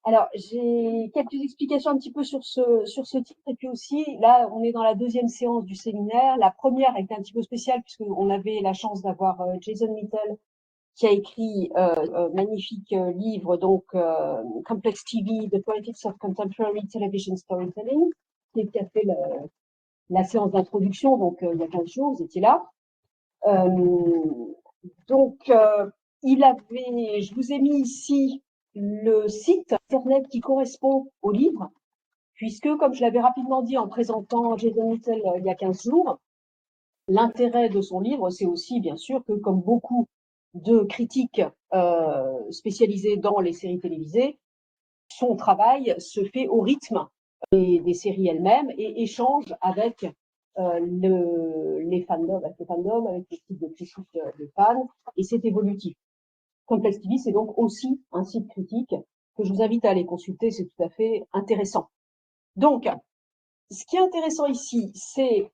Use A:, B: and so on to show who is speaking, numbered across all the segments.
A: Alors, j'ai quelques explications un petit peu sur ce titre. Et puis aussi, là, on est dans la deuxième séance du séminaire. La première était un petit peu spéciale puisqu'on avait la chance d'avoir Jason Mitchell qui a écrit magnifique livre, donc Complex TV, The Politics of Contemporary Television Storytelling, qui a fait la séance d'introduction, donc il y a 15 jours, vous étiez là. Donc, je vous ai mis ici le site internet qui correspond au livre, puisque, comme je l'avais rapidement dit en présentant Jason Mitchell il y a 15 jours, l'intérêt de son livre, c'est aussi, bien sûr, que comme beaucoup de critiques spécialisés dans les séries télévisées, son travail se fait au rythme des séries elles-mêmes et échange avec les fandoms, avec les types de critiques de fans, et c'est évolutif. Complex TV, c'est donc aussi un site critique que je vous invite à aller consulter, c'est tout à fait intéressant. Donc, ce qui est intéressant ici, c'est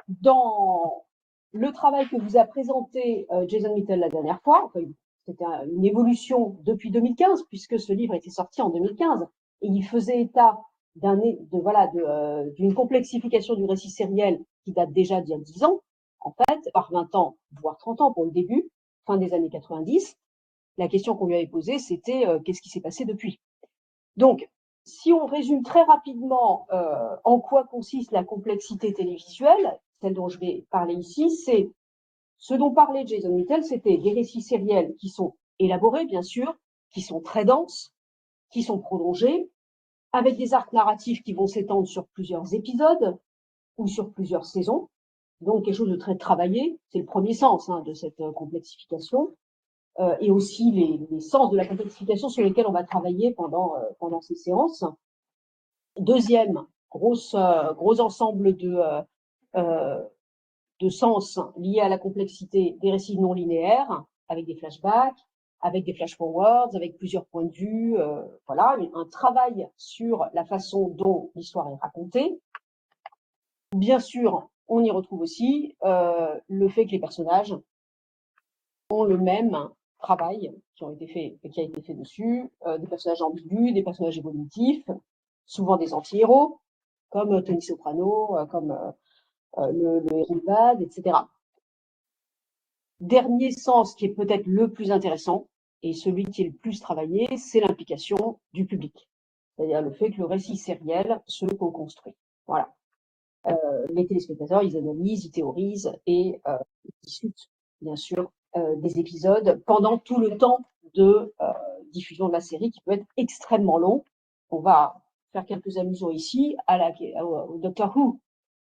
A: dans le travail que vous a présenté Jason Mitchell la dernière fois. Enfin, c'était une évolution depuis 2015, puisque ce livre était sorti en 2015, et il faisait état d'une complexification du récit sériel qui date déjà d'il y a 10 ans, en fait, par 20 ans, voire 30 ans pour le début, fin des années 90. La question qu'on lui avait posée, c'était qu'est-ce qui s'est passé depuis? Donc, si on résume très rapidement en quoi consiste la complexité télévisuelle, celle dont je vais parler ici, c'est ce dont parlait Jason Mitchell, c'était des récits sériels qui sont élaborés, bien sûr, qui sont très denses, qui sont prolongés, avec des arcs narratifs qui vont s'étendre sur plusieurs épisodes ou sur plusieurs saisons, donc quelque chose de très travaillé. C'est le premier sens de cette complexification. Et aussi les sens de la complexification sur lesquels on va travailler pendant ces séances. Deuxième, gros ensemble de sens liés à la complexité des récits non linéaires, avec des flashbacks, avec des flash-forwards, avec plusieurs points de vue, voilà, un travail sur la façon dont l'histoire est racontée. Bien sûr, on y retrouve aussi le fait que les personnages ont le même travail qui a été fait dessus, des personnages ambigus, des personnages évolutifs, souvent des anti-héros, comme Tony Soprano, comme le héros de Bad, etc. Dernier sens qui est peut-être le plus intéressant, et celui qui est le plus travaillé, c'est l'implication du public. C'est-à-dire le fait que le récit sériel se co-construit. Voilà. Les téléspectateurs, ils analysent, ils théorisent et ils discutent, bien sûr, des épisodes pendant tout le temps de diffusion de la série, qui peut être extrêmement long. On va faire quelques allusions ici au Doctor Who,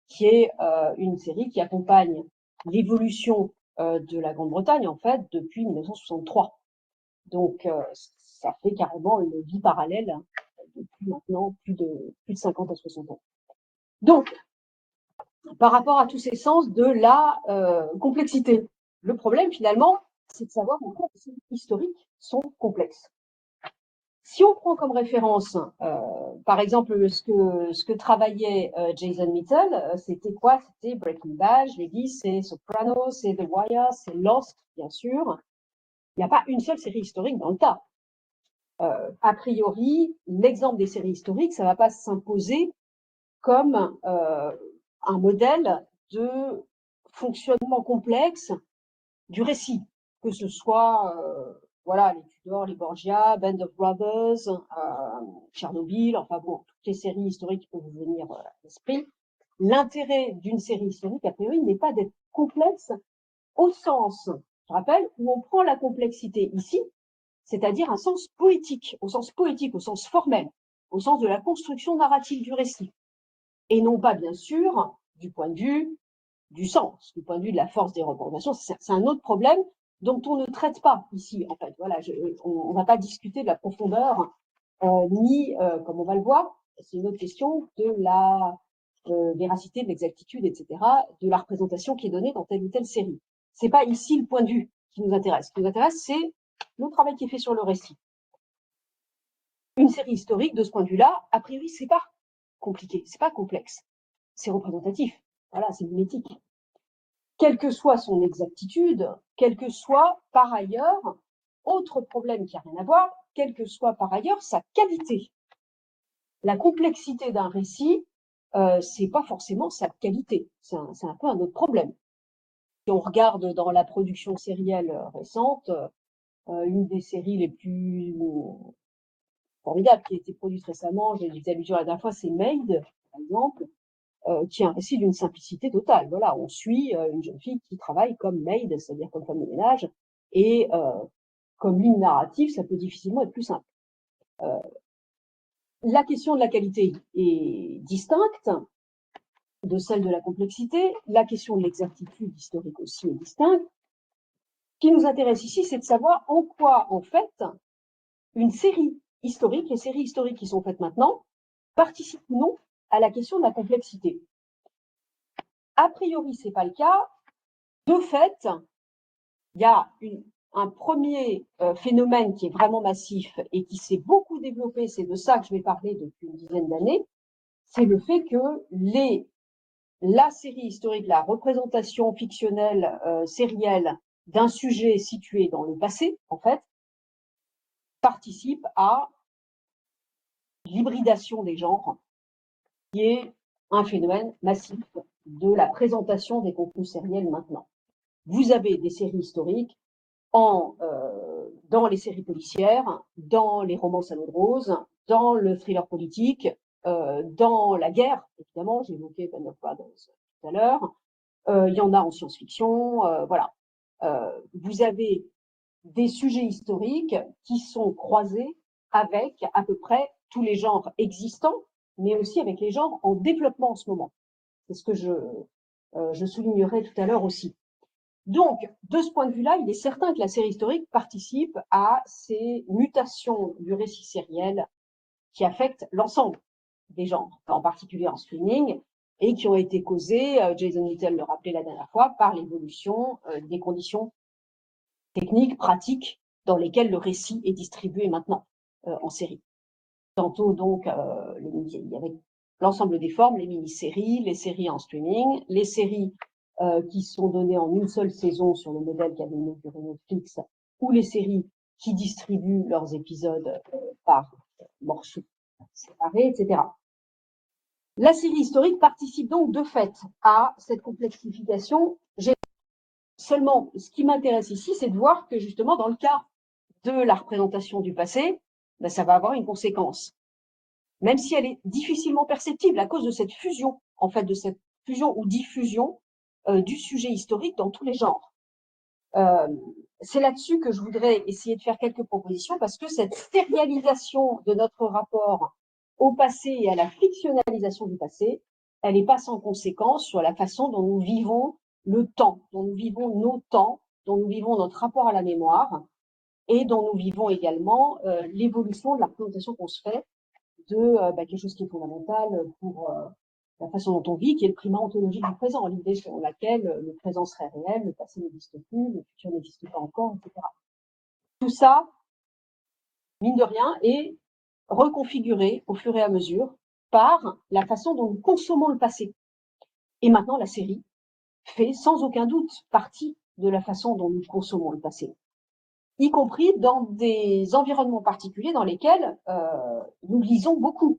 A: qui est une série qui accompagne l'évolution de la Grande-Bretagne, en fait, depuis 1963. Donc, ça fait carrément une vie parallèle depuis maintenant plus de 50 à 60 ans. Donc, par rapport à tous ces sens de la complexité. Le problème, finalement, c'est de savoir en quoi les séries historiques sont complexes. Si on prend comme référence, par exemple, ce que travaillait Jason Mitchell, c'était quoi? C'était Breaking Bad, je l'ai dit, c'est Sopranos, c'est The Wire, c'est Lost, bien sûr. Il n'y a pas une seule série historique dans le tas. A priori, l'exemple des séries historiques, ça ne va pas s'imposer comme un modèle de fonctionnement complexe du récit, que ce soit voilà, les Tudors, les Borgia, Band of Brothers, Tchernobyl, enfin bon, toutes les séries historiques qui peuvent vous venir à l'esprit. L'intérêt d'une série historique, a priori, n'est pas d'être complexe au sens, je rappelle, où on prend la complexité ici, c'est-à-dire un sens poétique, au sens formel, au sens de la construction narrative du récit. Et non pas, bien sûr, du point de vue du sens, du point de vue de la force des représentations. C'est un autre problème dont on ne traite pas ici, en fait. Voilà, on ne va pas discuter de la profondeur, ni, comme on va le voir, c'est une autre question de la véracité, de l'exactitude, etc., de la représentation qui est donnée dans telle ou telle série. C'est pas ici le point de vue qui nous intéresse. Ce qui nous intéresse, c'est le travail qui est fait sur le récit. Une série historique, de ce point de vue-là, a priori, c'est pas compliqué, c'est pas complexe, c'est représentatif. Voilà, c'est mimétique. Quelle que soit son exactitude, quel que soit, par ailleurs, autre problème qui n'a rien à voir, quelle que soit par ailleurs sa qualité. La complexité d'un récit, c'est pas forcément sa qualité. C'est un peu un autre problème. Si on regarde dans la production sérielle récente, une des séries les plus formidables qui a été produite récemment, j'ai dit allusion la dernière fois, c'est Maid, par exemple, qui est un récit d'une simplicité totale. Voilà, on suit une jeune fille qui travaille comme maid, c'est-à-dire comme femme de ménage, et comme ligne narrative, ça peut difficilement être plus simple. La question de la qualité est distincte de celle de la complexité. La question de l'exactitude historique aussi est distincte. Ce qui nous intéresse ici, c'est de savoir en quoi, en fait, une série historique, les séries historiques qui sont faites maintenant, participent ou non à la question de la complexité. A priori, c'est pas le cas. De fait, il y a un premier phénomène qui est vraiment massif et qui s'est beaucoup développé, c'est de ça que je vais parler depuis une dizaine d'années, c'est le fait que la série historique, la représentation fictionnelle sérielle d'un sujet situé dans le passé, en fait, participe à l'hybridation des genres, qui est un phénomène massif de la présentation des contenus sériels maintenant. Vous avez des séries historiques dans les séries policières, dans les romans salauds de rose, dans le thriller politique, dans la guerre, évidemment, j'ai évoqué Ben of Brothers tout à l'heure, il y en a en science-fiction, voilà. Vous avez des sujets historiques qui sont croisés avec à peu près tous les genres existants, mais aussi avec les genres en développement en ce moment. C'est ce que je soulignerai tout à l'heure aussi. Donc, de ce point de vue-là, il est certain que la série historique participe à ces mutations du récit sériel qui affectent l'ensemble des genres, en particulier en streaming, et qui ont été causées, Jason Little le rappelait la dernière fois, par l'évolution des conditions techniques, pratiques, dans lesquelles le récit est distribué maintenant en série. Tantôt, donc, il y avait l'ensemble des formes, les mini-séries, les séries en streaming, les séries qui sont données en une seule saison sur le modèle qu'avait inauguré Netflix, ou les séries qui distribuent leurs épisodes par morceaux séparés, etc. La série historique participe donc de fait à cette complexification. Seulement, ce qui m'intéresse ici, c'est de voir que justement, dans le cas de la représentation du passé, ben, ça va avoir une conséquence, même si elle est difficilement perceptible à cause de cette fusion, en fait, de cette fusion ou diffusion du sujet historique dans tous les genres. C'est là-dessus que je voudrais essayer de faire quelques propositions, parce que cette stérialisation de notre rapport au passé et à la fictionnalisation du passé, elle n'est pas sans conséquence sur la façon dont nous vivons le temps, dont nous vivons nos temps, dont nous vivons notre rapport à la mémoire, et dont nous vivons également l'évolution de la représentation qu'on se fait de quelque chose qui est fondamental pour la façon dont on vit, qui est le primat ontologique du présent, l'idée selon laquelle le présent serait réel, le passé n'existe plus, le futur n'existe pas encore, etc. Tout ça, mine de rien, est reconfiguré au fur et à mesure par la façon dont nous consommons le passé. Et maintenant, la série fait sans aucun doute partie de la façon dont nous consommons le passé, y compris dans des environnements particuliers dans lesquels nous lisons beaucoup.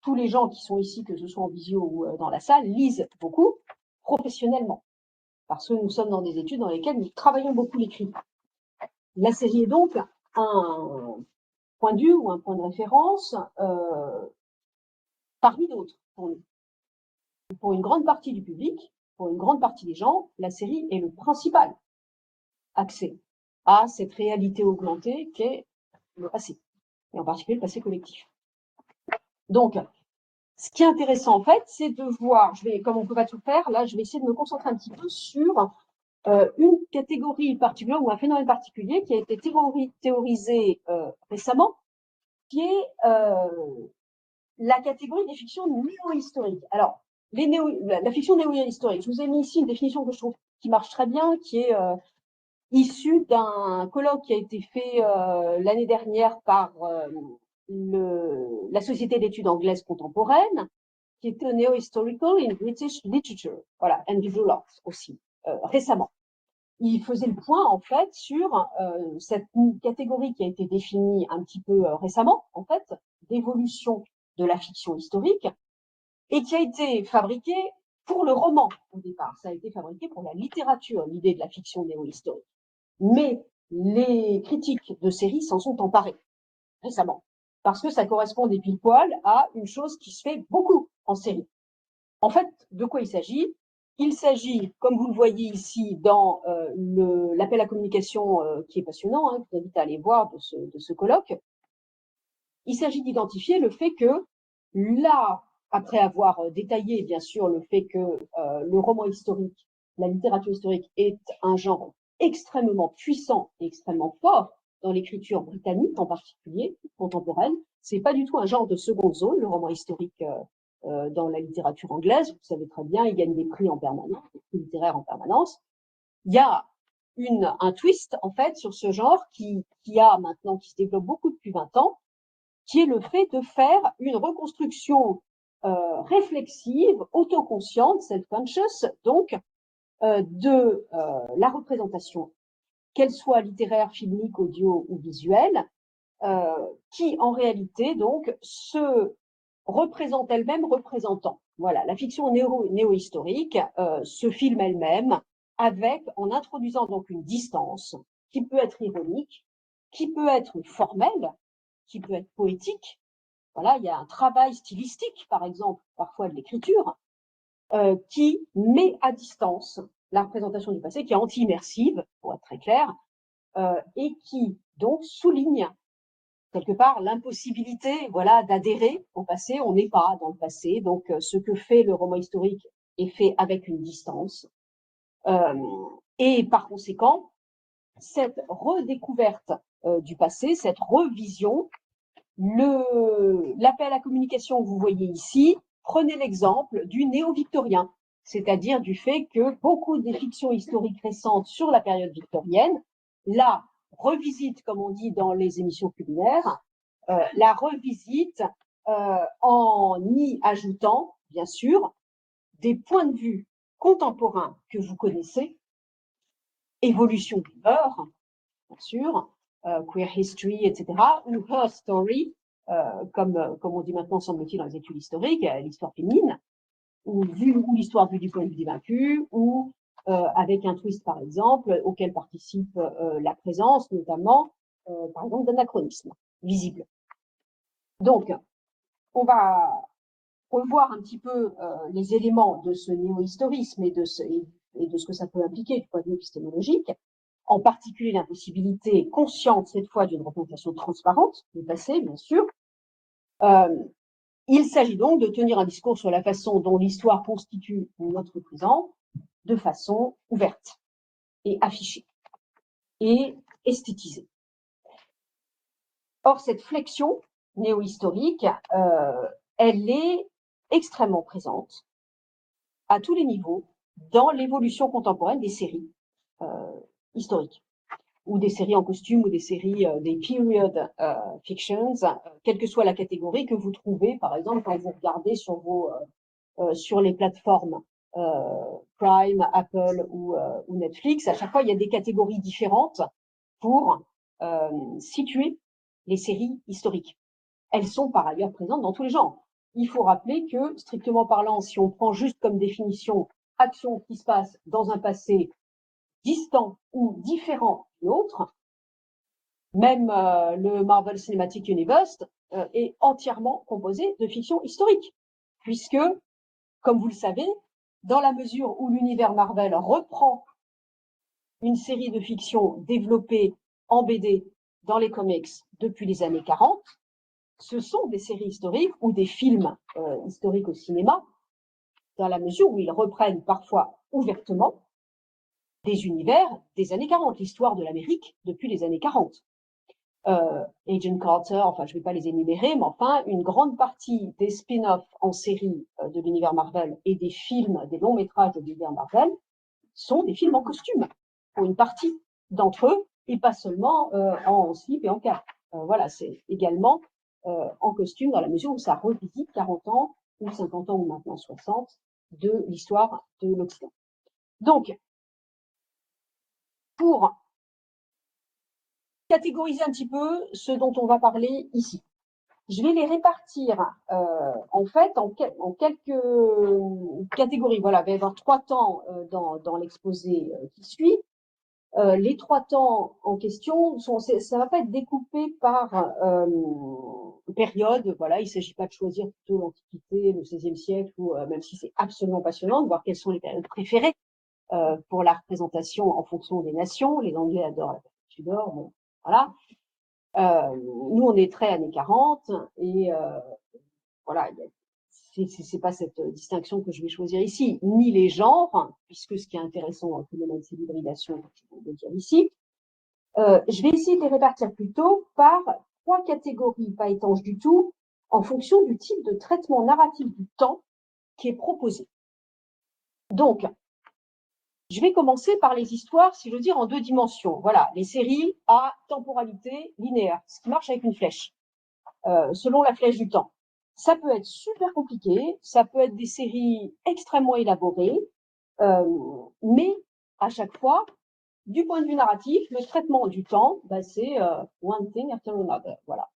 A: Tous les gens qui sont ici, que ce soit en visio ou dans la salle, lisent beaucoup professionnellement, parce que nous sommes dans des études dans lesquelles nous travaillons beaucoup l'écrit. La série est donc un point de vue ou un point de référence parmi d'autres pour nous. Pour une grande partie du public, pour une grande partie des gens, la série est le principal accès à cette réalité augmentée qu'est le passé, et en particulier le passé collectif. Donc, ce qui est intéressant, en fait, c'est de voir, comme on ne peut pas tout faire, là, je vais essayer de me concentrer un petit peu sur une catégorie particulière ou un phénomène particulier qui a été théorisé récemment, qui est la catégorie des fictions néo-historiques. Alors, la fiction néo-historique, je vous ai mis ici une définition que je trouve qui marche très bien, qui est issue d'un colloque qui a été fait l'année dernière par la Société d'études anglaises contemporaines, qui était Neo-Historical in British Literature, voilà, and Visual Arts aussi, récemment. il faisait le point, en fait, sur cette catégorie qui a été définie un petit peu récemment, en fait, d'évolution de la fiction historique, et qui a été fabriquée pour le roman, au départ. Ça a été fabriqué pour la littérature, l'idée de la fiction néo-historique. Mais les critiques de séries s'en sont emparés récemment, parce que ça correspondait pile poil à une chose qui se fait beaucoup en série. En fait, de quoi il s'agit? Il s'agit, comme vous le voyez ici dans l'appel à communication qui est passionnant, je vous invite à aller voir de ce colloque, il s'agit d'identifier le fait que là, après avoir détaillé bien sûr le fait que le roman historique, la littérature historique est un genre extrêmement puissant et extrêmement fort dans l'écriture britannique en particulier, contemporaine, c'est pas du tout un genre de seconde zone, le roman historique dans la littérature anglaise, vous savez très bien, il gagne des prix en permanence, des prix littéraires en permanence. Il y a un twist, en fait, sur ce genre qui se développe beaucoup depuis 20 ans, qui est le fait de faire une reconstruction réflexive, autoconsciente, self-conscious, donc, de la représentation, qu'elle soit littéraire, filmique, audio ou visuelle, qui, en réalité, donc, se représente elle-même représentant. Voilà, la fiction néo-historique se filme elle-même en introduisant donc une distance qui peut être ironique, qui peut être formelle, qui peut être poétique. Voilà, il y a un travail stylistique, par exemple, parfois de l'écriture, qui met à distance la représentation du passé, qui est anti-immersive, pour être très clair, et qui donc souligne quelque part l'impossibilité, voilà, d'adhérer au passé. On n'est pas dans le passé, donc ce que fait le roman historique est fait avec une distance. Et par conséquent, cette redécouverte du passé, cette revision, l'appel à communication que vous voyez ici, prenez l'exemple du néo-victorien, c'est-à-dire du fait que beaucoup des fictions historiques récentes sur la période victorienne, la revisite, comme on dit dans les émissions culinaires, la revisite en y ajoutant, bien sûr, des points de vue contemporains que vous connaissez, évolution du beurre, bien sûr, queer history, etc., ou her story, comme on dit maintenant, semble-t-il, dans les études historiques, l'histoire féminine, ou l'histoire vue du point de vue des vaincus, ou avec un twist, par exemple, auquel participe la présence, notamment, par exemple, d'anachronismes visibles. Donc, on va revoir un petit peu les éléments de ce néo-historisme et de ce que ça peut impliquer du point de vue épistémologique, en particulier l'impossibilité consciente, cette fois, d'une représentation transparente du passé, bien sûr. Il s'agit donc de tenir un discours sur la façon dont l'histoire constitue notre présent de façon ouverte et affichée et esthétisée. Or, cette flexion néo-historique, elle est extrêmement présente à tous les niveaux dans l'évolution contemporaine des séries historiques, ou des séries en costume, ou des séries, des period fictions, quelle que soit la catégorie que vous trouvez, par exemple, quand vous regardez sur les plateformes Prime, Apple ou Netflix, à chaque fois, il y a des catégories différentes pour situer les séries historiques. Elles sont par ailleurs présentes dans tous les genres. Il faut rappeler que, strictement parlant, si on prend juste comme définition action qui se passe dans un passé distant ou différent de l'autre, même le Marvel Cinematic Universe est entièrement composé de fiction historique, puisque, comme vous le savez, dans la mesure où l'univers Marvel reprend une série de fictions développées en BD dans les comics depuis les années 40, ce sont des séries historiques ou des films historiques au cinéma, dans la mesure où ils reprennent parfois ouvertement des univers des années 40, l'histoire de l'Amérique depuis les années 40. Agent Carter, enfin je ne vais pas les énumérer, mais enfin une grande partie des spin-offs en série de l'univers Marvel et des films, des longs métrages de l'univers Marvel sont des films en costume, pour une partie d'entre eux, et pas seulement en slip et en cap. Voilà, c'est également en costume dans la mesure où ça revisite 40 ans ou 50 ans ou maintenant 60 de l'histoire de l'Occident. Donc, pour catégoriser un petit peu ce dont on va parler ici. Je vais les répartir en fait en quelques catégories. Voilà, il va y avoir 3 temps dans l'exposé qui suit. Les 3 temps en question, ça va pas être découpé par période. Voilà, il ne s'agit pas de choisir plutôt l'Antiquité, le XVIe siècle, ou même si c'est absolument passionnant de voir quelles sont les périodes préférées pour la représentation en fonction des nations. Les Anglais adorent la période Tudor, bon, voilà. Nous, on est très années 40 et voilà, c'est pas cette distinction que je vais choisir ici, ni les genres, puisque ce qui est intéressant dans le phénomène, c'est l'hybridation, je vais le dire ici. Je vais essayer de les répartir plutôt par 3 catégories pas étanches du tout, en fonction du type de traitement narratif du temps qui est proposé. Donc, je vais commencer par les histoires, si je veux dire, en 2 dimensions. Voilà, les séries à temporalité linéaire, ce qui marche avec une flèche, selon la flèche du temps. Ça peut être super compliqué, ça peut être des séries extrêmement élaborées, mais à chaque fois, du point de vue narratif, le traitement du temps, c'est one thing after another. Voilà,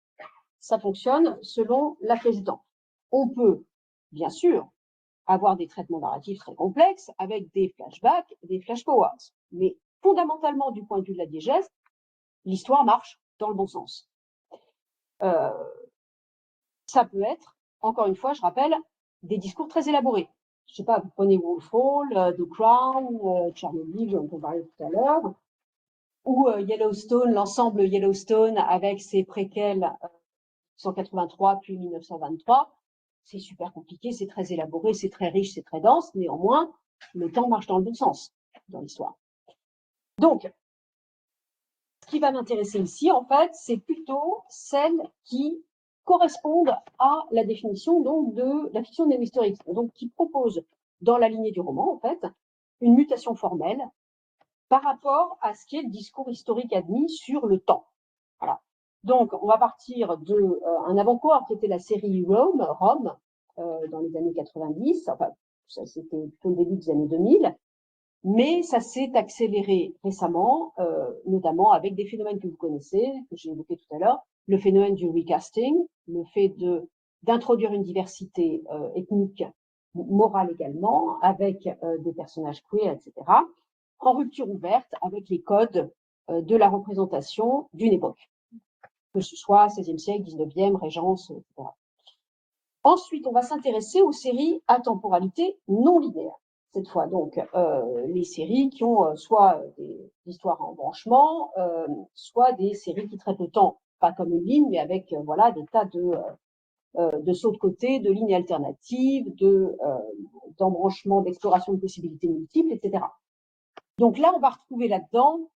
A: ça fonctionne selon la flèche du temps. On peut, bien sûr, avoir des traitements narratifs très complexes avec des flashbacks, des flash-forwards. Mais fondamentalement, du point de vue de la diégèse, l'histoire marche dans le bon sens. Ça peut être, encore une fois, je rappelle, des discours très élaborés. Je ne sais pas, vous prenez Wolf Hall, The Crown, Tchernobyl, dont on parlait tout à l'heure, ou Yellowstone, l'ensemble Yellowstone avec ses préquels 183 puis 1923. C'est super compliqué, c'est très élaboré, c'est très riche, c'est très dense. Néanmoins, le temps marche dans le bon sens dans l'histoire. Donc, ce qui va m'intéresser ici, en fait, c'est plutôt celles qui correspondent à la définition donc, de la fiction néo-historique, donc qui propose dans la lignée du roman, en fait, une mutation formelle par rapport à ce qui est le discours historique admis sur le temps. Voilà. Donc, on va partir d'un avant-coureur qui était la série Rome, dans les années 90, enfin, ça c'était plutôt le début des années 2000, mais ça s'est accéléré récemment, notamment avec des phénomènes que vous connaissez, que j'ai évoqués tout à l'heure, le phénomène du recasting, le fait d'introduire une diversité ethnique, morale également, avec des personnages queer, etc., en rupture ouverte avec les codes de la représentation d'une époque, que ce soit 16e siècle, 19e, Régence, etc. Ensuite, on va s'intéresser aux séries à temporalité non linéaire. Cette fois, donc, les séries qui ont soit des histoires en branchement, soit des séries qui traitent le temps, pas comme une ligne, mais avec voilà, des tas de sauts de côté, de lignes alternatives, d'embranchements, d'exploration de possibilités multiples, etc. Donc là, on va retrouver là-dedans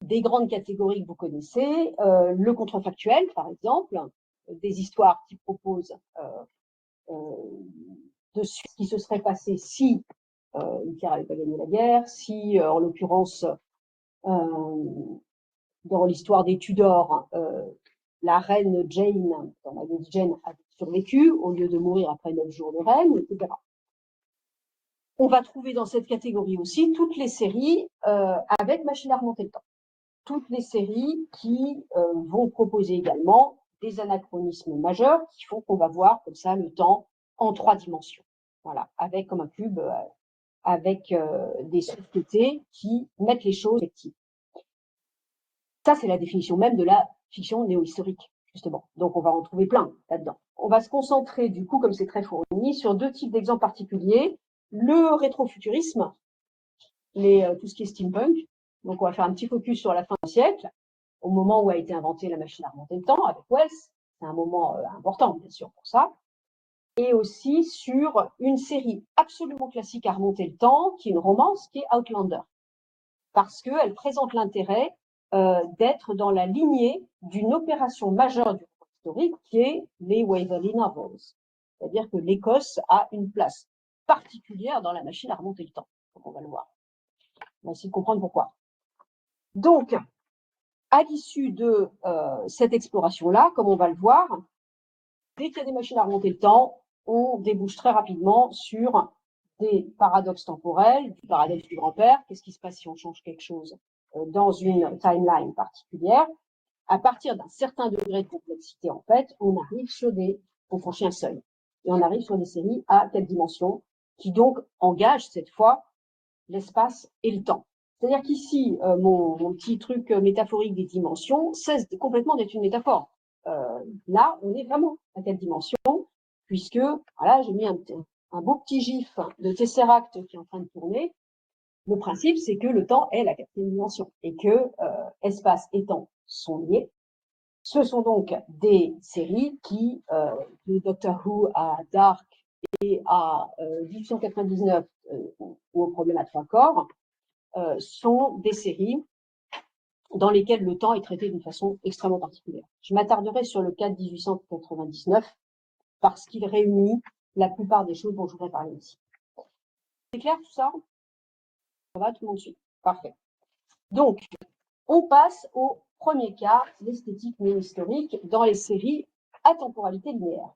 A: des grandes catégories que vous connaissez, le contrefactuel, par exemple, des histoires qui proposent de ce qui se serait passé si Hitler n'avait pas gagné la guerre, si, en l'occurrence, dans l'histoire des Tudors, la reine Jane, dans la Lady Jane, avait survécu au lieu de mourir après 9 jours de règne, etc. On va trouver dans cette catégorie aussi toutes les séries avec machine à remonter le temps. Toutes les séries qui vont proposer également des anachronismes majeurs qui font qu'on va voir comme ça le temps en 3 dimensions. Voilà, avec comme un cube, avec des sociétés qui mettent les choses effectives. Ça, c'est la définition même de la fiction néo-historique, justement. Donc, on va en trouver plein là-dedans. On va se concentrer, du coup, comme c'est très fourni, sur 2 types d'exemples particuliers. Le rétrofuturisme, tout ce qui est steampunk. Donc, on va faire un petit focus sur la fin du siècle, au moment où a été inventée la machine à remonter le temps, avec Wells. C'est un moment important, bien sûr, pour ça. Et aussi sur une série absolument classique à remonter le temps, qui est une romance, qui est Outlander. Parce qu'elle présente l'intérêt d'être dans la lignée d'une opération majeure du roman historique, qui est les Waverley Novels. C'est-à-dire que l'Écosse a une place particulière dans la machine à remonter le temps, comme on va le voir. On va essayer de comprendre pourquoi. Donc, à l'issue de cette exploration-là, comme on va le voir, dès qu'il y a des machines à remonter le temps, on débouche très rapidement sur des paradoxes temporels, du paradoxe du grand-père. Qu'est-ce qui se passe si on change quelque chose dans une timeline particulière, à partir d'un certain degré de complexité, en fait, on franchit un seuil. Et on arrive sur des séries à 4 dimensions qui donc engagent cette fois l'espace et le temps. C'est-à-dire qu'ici, mon petit truc métaphorique des dimensions cesse complètement d'être une métaphore. Là, on est vraiment à 4 dimensions, puisque, voilà, j'ai mis un beau petit gif de Tesseract qui est en train de tourner. Le principe, c'est que le temps est la 4e dimension et que espace et temps sont liés. Ce sont donc des séries qui, de Doctor Who à Dark et à 1899 ou au Problème à 3 corps, sont des séries dans lesquelles le temps est traité d'une façon extrêmement particulière. Je m'attarderai sur le cas de 1899 parce qu'il réunit la plupart des choses dont je voudrais parler ici. C'est clair tout ça? Ça va, tout le monde suit? Parfait. Donc, on passe au premier cas, l'esthétique néo-historique dans les séries à temporalité linéaire.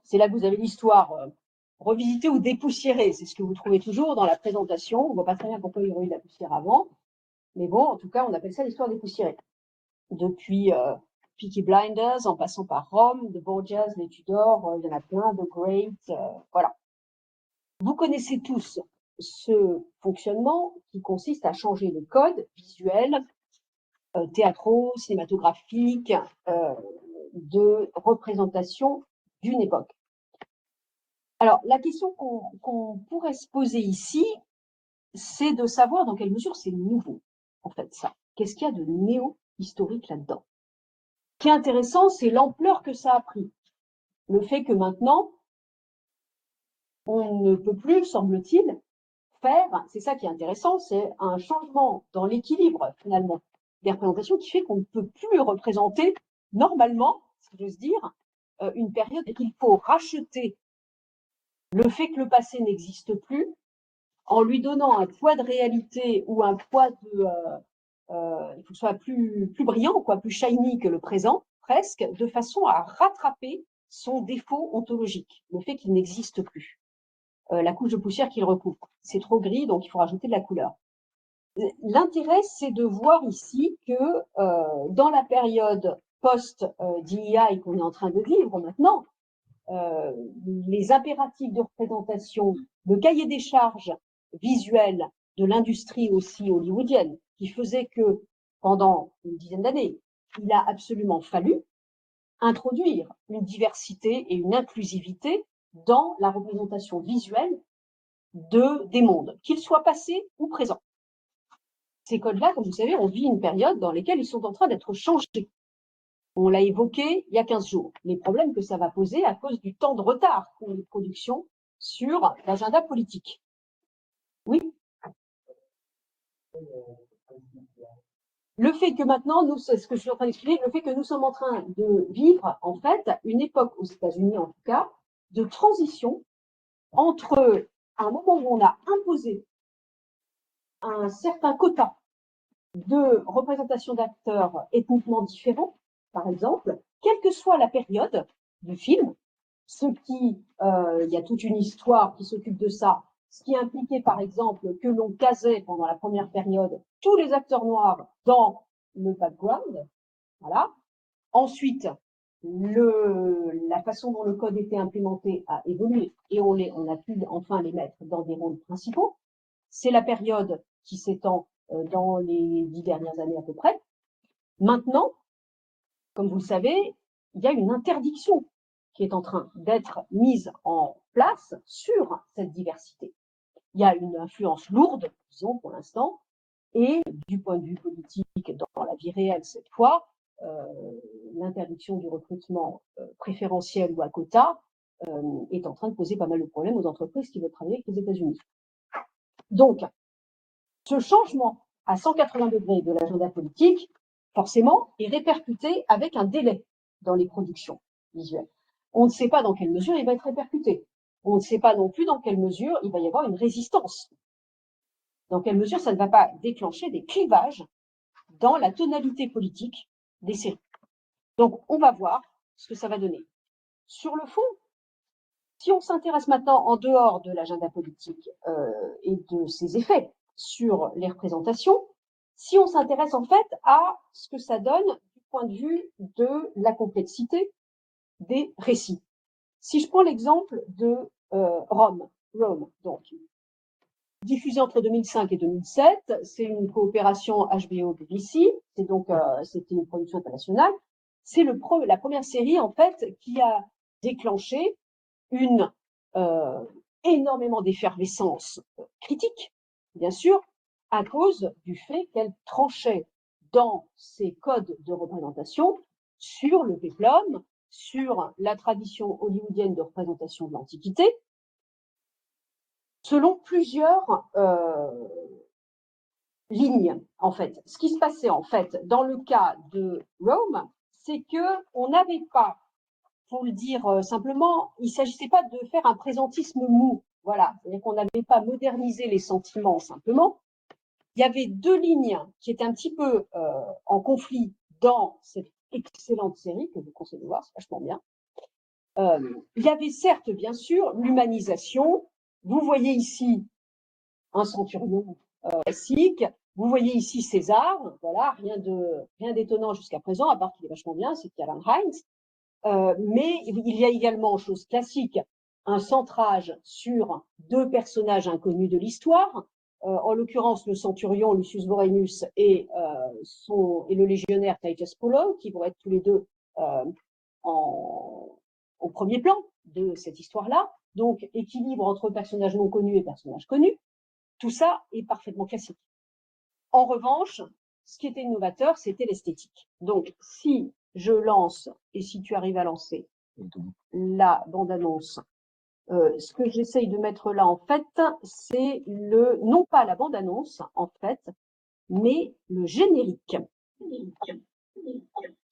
A: C'est là que vous avez l'histoire revisitée ou dépoussiérée. C'est ce que vous trouvez toujours dans la présentation. On ne voit pas très bien pourquoi il y aurait eu de la poussière avant. Mais bon, en tout cas, on appelle ça l'histoire dépoussiérée. Depuis Peaky Blinders, en passant par Rome, The Borgias, les Tudors, il y en a plein, The Great, voilà. Vous connaissez tous ce fonctionnement qui consiste à changer le code visuel, théâtraux, cinématographique, de représentation d'une époque. Alors, la question qu'on pourrait se poser ici, c'est de savoir dans quelle mesure c'est nouveau, en fait, ça. Qu'est-ce qu'il y a de néo-historique là-dedans? Ce qui est intéressant, c'est l'ampleur que ça a pris. Le fait que maintenant, on ne peut plus, semble-t-il, faire, c'est ça qui est intéressant, c'est un changement dans l'équilibre, finalement, des représentations qui fait qu'on ne peut plus représenter normalement, si j'ose dire, une période et qu'il faut racheter le fait que le passé n'existe plus en lui donnant un poids de réalité ou un poids de, il faut que ce soit plus brillant, quoi, plus shiny que le présent, presque, de façon à rattraper son défaut ontologique, le fait qu'il n'existe plus. La couche de poussière qu'il recouvre. C'est trop gris, donc il faut rajouter de la couleur. L'intérêt, c'est de voir ici que dans la période post-DEI qu'on est en train de vivre maintenant, les impératifs de représentation, le cahier des charges visuelles de l'industrie aussi hollywoodienne, qui faisait que pendant une dizaine d'années, il a absolument fallu introduire une diversité et une inclusivité dans la représentation visuelle des mondes, qu'ils soient passés ou présents. Ces codes-là, comme vous savez, on vit une période dans laquelle ils sont en train d'être changés. On l'a évoqué il y a 15 jours. Les problèmes que ça va poser à cause du temps de retard qu'ont les productions sur l'agenda politique. Oui. Le fait que maintenant, nous, c'est ce que je suis en train d'expliquer, le fait que nous sommes en train de vivre, en fait, une époque, aux États-Unis en tout cas, de transition entre un moment où on a imposé un certain quota de représentation d'acteurs ethniquement différents, par exemple, quelle que soit la période du film, il y a toute une histoire qui s'occupe de ça, ce qui impliquait par exemple que l'on casait pendant la première période tous les acteurs noirs dans le background, voilà. Ensuite, la façon dont le code était implémenté a évolué et on a pu enfin les mettre dans des rôles principaux. C'est la période qui s'étend dans les 10 dernières années à peu près. Maintenant, comme vous le savez, il y a une interdiction qui est en train d'être mise en place sur cette diversité. Il y a une influence lourde, disons pour l'instant, et du point de vue politique, dans la vie réelle cette fois, l'interdiction du recrutement préférentiel ou à quota est en train de poser pas mal de problèmes aux entreprises qui veulent travailler avec les États-Unis. Donc, ce changement à 180 degrés de l'agenda politique, forcément, est répercuté avec un délai dans les productions visuelles. On ne sait pas dans quelle mesure il va être répercuté. On ne sait pas non plus dans quelle mesure il va y avoir une résistance. Dans quelle mesure ça ne va pas déclencher des clivages dans la tonalité politique des séries. Donc, on va voir ce que ça va donner. Sur le fond, si on s'intéresse maintenant en dehors de l'agenda politique et de ses effets, sur les représentations si on s'intéresse en fait à ce que ça donne du point de vue de la complexité des récits. Si je prends l'exemple de Rome, donc diffusé entre 2005 et 2007, c'est une coopération HBO-BBC, c'était une production internationale. C'est la première série en fait qui a déclenché une énormément d'effervescence critique, bien sûr, à cause du fait qu'elle tranchait dans ses codes de représentation sur le péplum, sur la tradition hollywoodienne de représentation de l'Antiquité, selon plusieurs lignes, en fait. Ce qui se passait, en fait, dans le cas de Rome, c'est qu'on n'avait pas, pour le dire simplement, il ne s'agissait pas de faire un présentisme mou. Voilà, c'est-à-dire qu'on n'avait pas modernisé les sentiments simplement. Il y avait deux lignes qui étaient un petit peu en conflit dans cette excellente série que je vous conseille de voir, c'est vachement bien. Il y avait certes, bien sûr, l'humanisation. Vous voyez ici un centurion classique. Vous voyez ici César. Voilà, rien d'étonnant jusqu'à présent, à part qu'il est vachement bien, c'est Alan Hines. Mais il y a également, chose classique, un centrage sur deux personnages inconnus de l'histoire, en l'occurrence le centurion Lucius Vorenus et le légionnaire Titus Pullo, qui vont être tous les deux au premier plan de cette histoire-là. Donc, équilibre entre personnages non connus et personnages connus. Tout ça est parfaitement classique. En revanche, ce qui était novateur, c'était l'esthétique. Donc, si je lance, et si tu arrives à lancer la bande-annonce, ce que j'essaye de mettre là, en fait, c'est non pas la bande-annonce, en fait, mais le générique.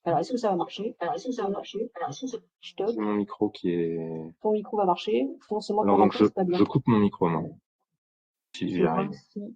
A: Alors, est-ce que ça va marcher?
B: C'est mon micro qui est...
A: Ton micro va marcher. Non, c'est moi
B: Alors, donc,
A: c'est pas bien.
B: je coupe mon micro, moi. Si j'y arrive.
A: Si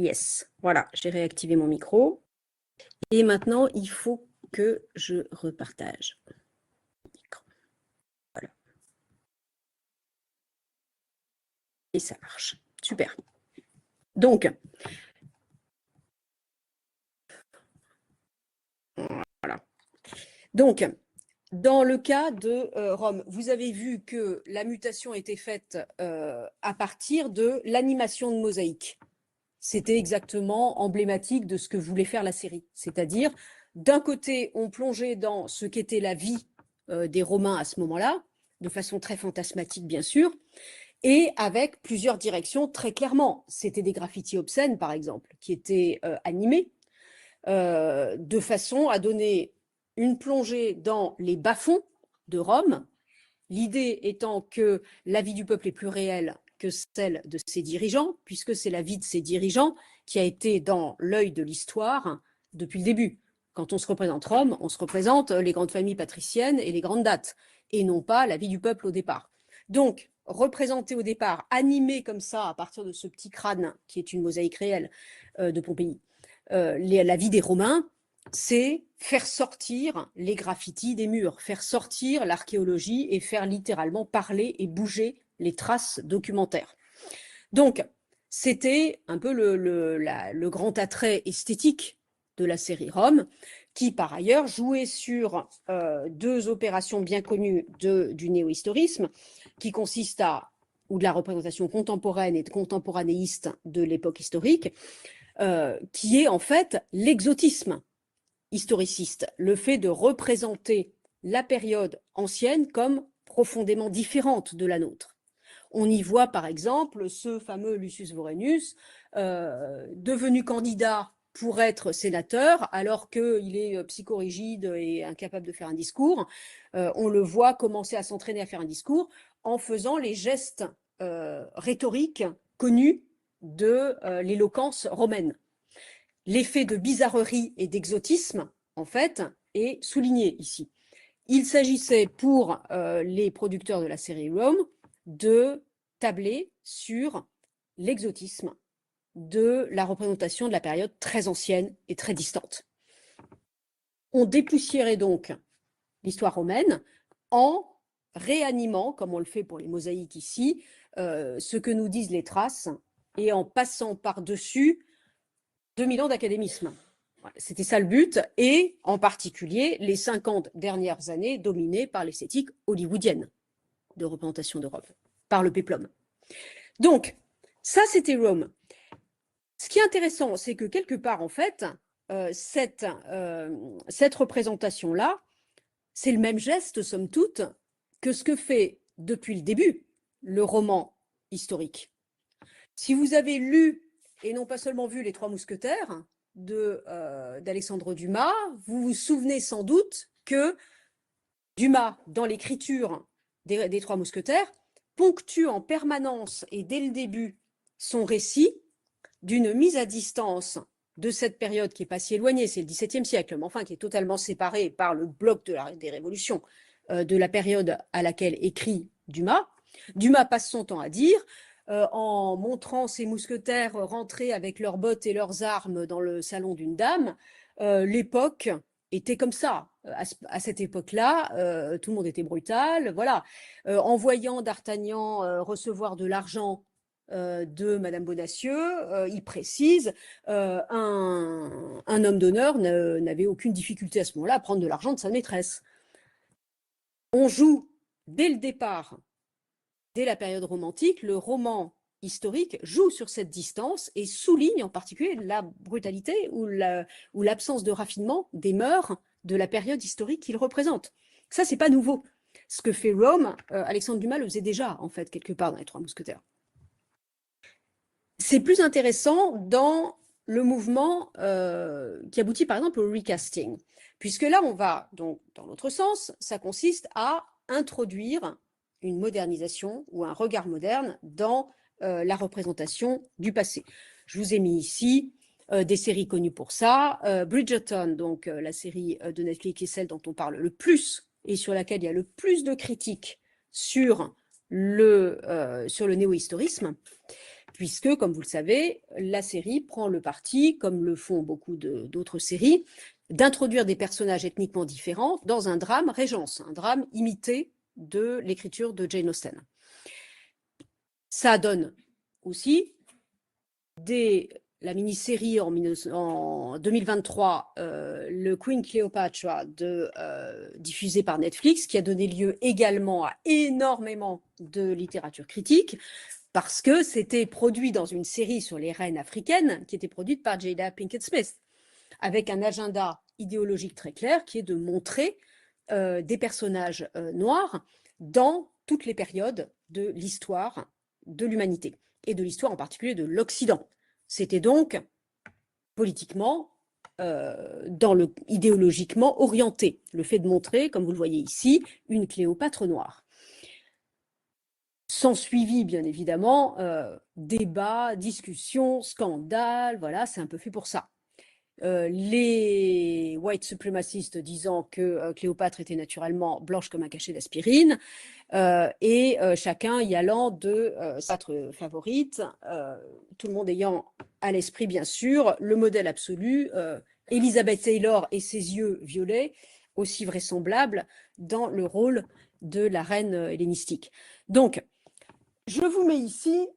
C: Yes, voilà, j'ai réactivé mon micro. Et maintenant, il faut que je repartage. Voilà. Et ça marche. Super. Donc, voilà. Donc, dans le cas de Rome, vous avez vu que la mutation était faite à partir de l'animation de mosaïque. C'était exactement emblématique de ce que voulait faire la série. C'est-à-dire, d'un côté, on plongeait dans ce qu'était la vie des Romains à ce moment-là, de façon très fantasmatique, bien sûr, et avec plusieurs directions très clairement. C'était des graffitis obscènes, par exemple, qui étaient animés, de façon à donner une plongée dans les bas-fonds de Rome, l'idée étant que la vie du peuple est plus réelle que celle de ses dirigeants, puisque c'est la vie de ses dirigeants qui a été dans l'œil de l'histoire depuis le début. Quand on se représente Rome, on se représente les grandes familles patriciennes et les grandes dates, et non pas la vie du peuple au départ. Donc, représenter au départ, animé comme ça, à partir de ce petit crâne, qui est une mosaïque réelle de Pompéi, la vie des Romains, c'est faire sortir les graffitis des murs, faire sortir l'archéologie et faire littéralement parler et bouger les traces documentaires. Donc, c'était un peu le grand attrait esthétique de la série Rome, qui par ailleurs jouait sur deux opérations bien connues du néo-historisme, qui consistent à, ou de la représentation contemporaine et contemporanéiste de l'époque historique, qui est en fait l'exotisme historiciste, le fait de représenter la période ancienne comme profondément différente de la nôtre. On y voit par exemple ce fameux Lucius Vorenus, devenu candidat pour être sénateur, alors qu'il est psychorigide et incapable de faire un discours. On le voit commencer à s'entraîner à faire un discours en faisant les gestes rhétoriques connus de l'éloquence romaine. L'effet de bizarrerie et d'exotisme, en fait, est souligné ici. Il s'agissait pour les producteurs de la série Rome de tabler sur l'exotisme de la représentation de la période très ancienne et très distante. On dépoussiérait donc l'histoire romaine en réanimant, comme on le fait pour les mosaïques ici, ce que nous disent les traces et en passant par-dessus 2000 ans d'académisme. C'était ça le but, et en particulier les 50 dernières années dominées par l'esthétique hollywoodienne de représentation d'Europe, par le péplum. Donc, ça c'était Rome. Ce qui est intéressant, c'est que quelque part, en fait, cette représentation-là, c'est le même geste, somme toute, que ce que fait depuis le début le roman historique. Si vous avez lu, et non pas seulement vu Les Trois Mousquetaires d'Alexandre Dumas, vous vous souvenez sans doute que Dumas, dans l'écriture des Trois Mousquetaires, ponctue en permanence et dès le début son récit d'une mise à distance de cette période qui n'est pas si éloignée, c'est le XVIIe siècle, mais enfin qui est totalement séparée par le bloc des révolutions de la période à laquelle écrit Dumas. Dumas passe son temps à dire, en montrant ses mousquetaires rentrer avec leurs bottes et leurs armes dans le salon d'une dame, l'époque était comme ça. À cette époque-là, tout le monde était brutal. Voilà. En voyant d'Artagnan recevoir de l'argent de Madame Bonacieux, il précise un homme d'honneur n'avait aucune difficulté à ce moment-là à prendre de l'argent de sa maîtresse. On joue dès le départ, dès la période romantique, le roman historique joue sur cette distance et souligne en particulier la brutalité ou l'absence de raffinement des mœurs de la période historique qu'il représente. Ça, c'est pas nouveau. Ce que fait Rome, Alexandre Dumas le faisait déjà, en fait, quelque part dans Les Trois Mousquetaires. C'est plus intéressant dans le mouvement qui aboutit par exemple au recasting, puisque là on va donc dans l'autre sens, ça consiste à introduire une modernisation ou un regard moderne dans la représentation du passé. Je vous ai mis ici des séries connues pour ça. Bridgerton, donc la série de Netflix, est celle dont on parle le plus et sur laquelle il y a le plus de critiques sur le néo-historisme. puisque, comme vous le savez, la série prend le parti, comme le font beaucoup d'autres séries, d'introduire des personnages ethniquement différents dans un drame Régence, un drame imité de l'écriture de Jane Austen. Ça donne aussi la mini-série en 2023, le Queen Cleopatra, diffusée par Netflix, qui a donné lieu également à énormément de littérature critique, parce que c'était produit dans une série sur les reines africaines qui était produite par Jada Pinkett Smith, avec un agenda idéologique très clair qui est de montrer des personnages noirs dans toutes les périodes de l'histoire de l'humanité, et de l'histoire en particulier de l'Occident. C'était donc politiquement, idéologiquement orienté, le fait de montrer, comme vous le voyez ici, une Cléopâtre noire. Sans suivi, bien évidemment, débats, discussions, scandales, voilà, c'est un peu fait pour ça. Les white suprémacistes disant que Cléopâtre était naturellement blanche comme un cachet d'aspirine, et chacun y allant de sa favorite, tout le monde ayant à l'esprit, bien sûr, le modèle absolu, Elizabeth Taylor et ses yeux violets, aussi vraisemblables dans le rôle de la reine hellénistique. Donc, je vous mets ici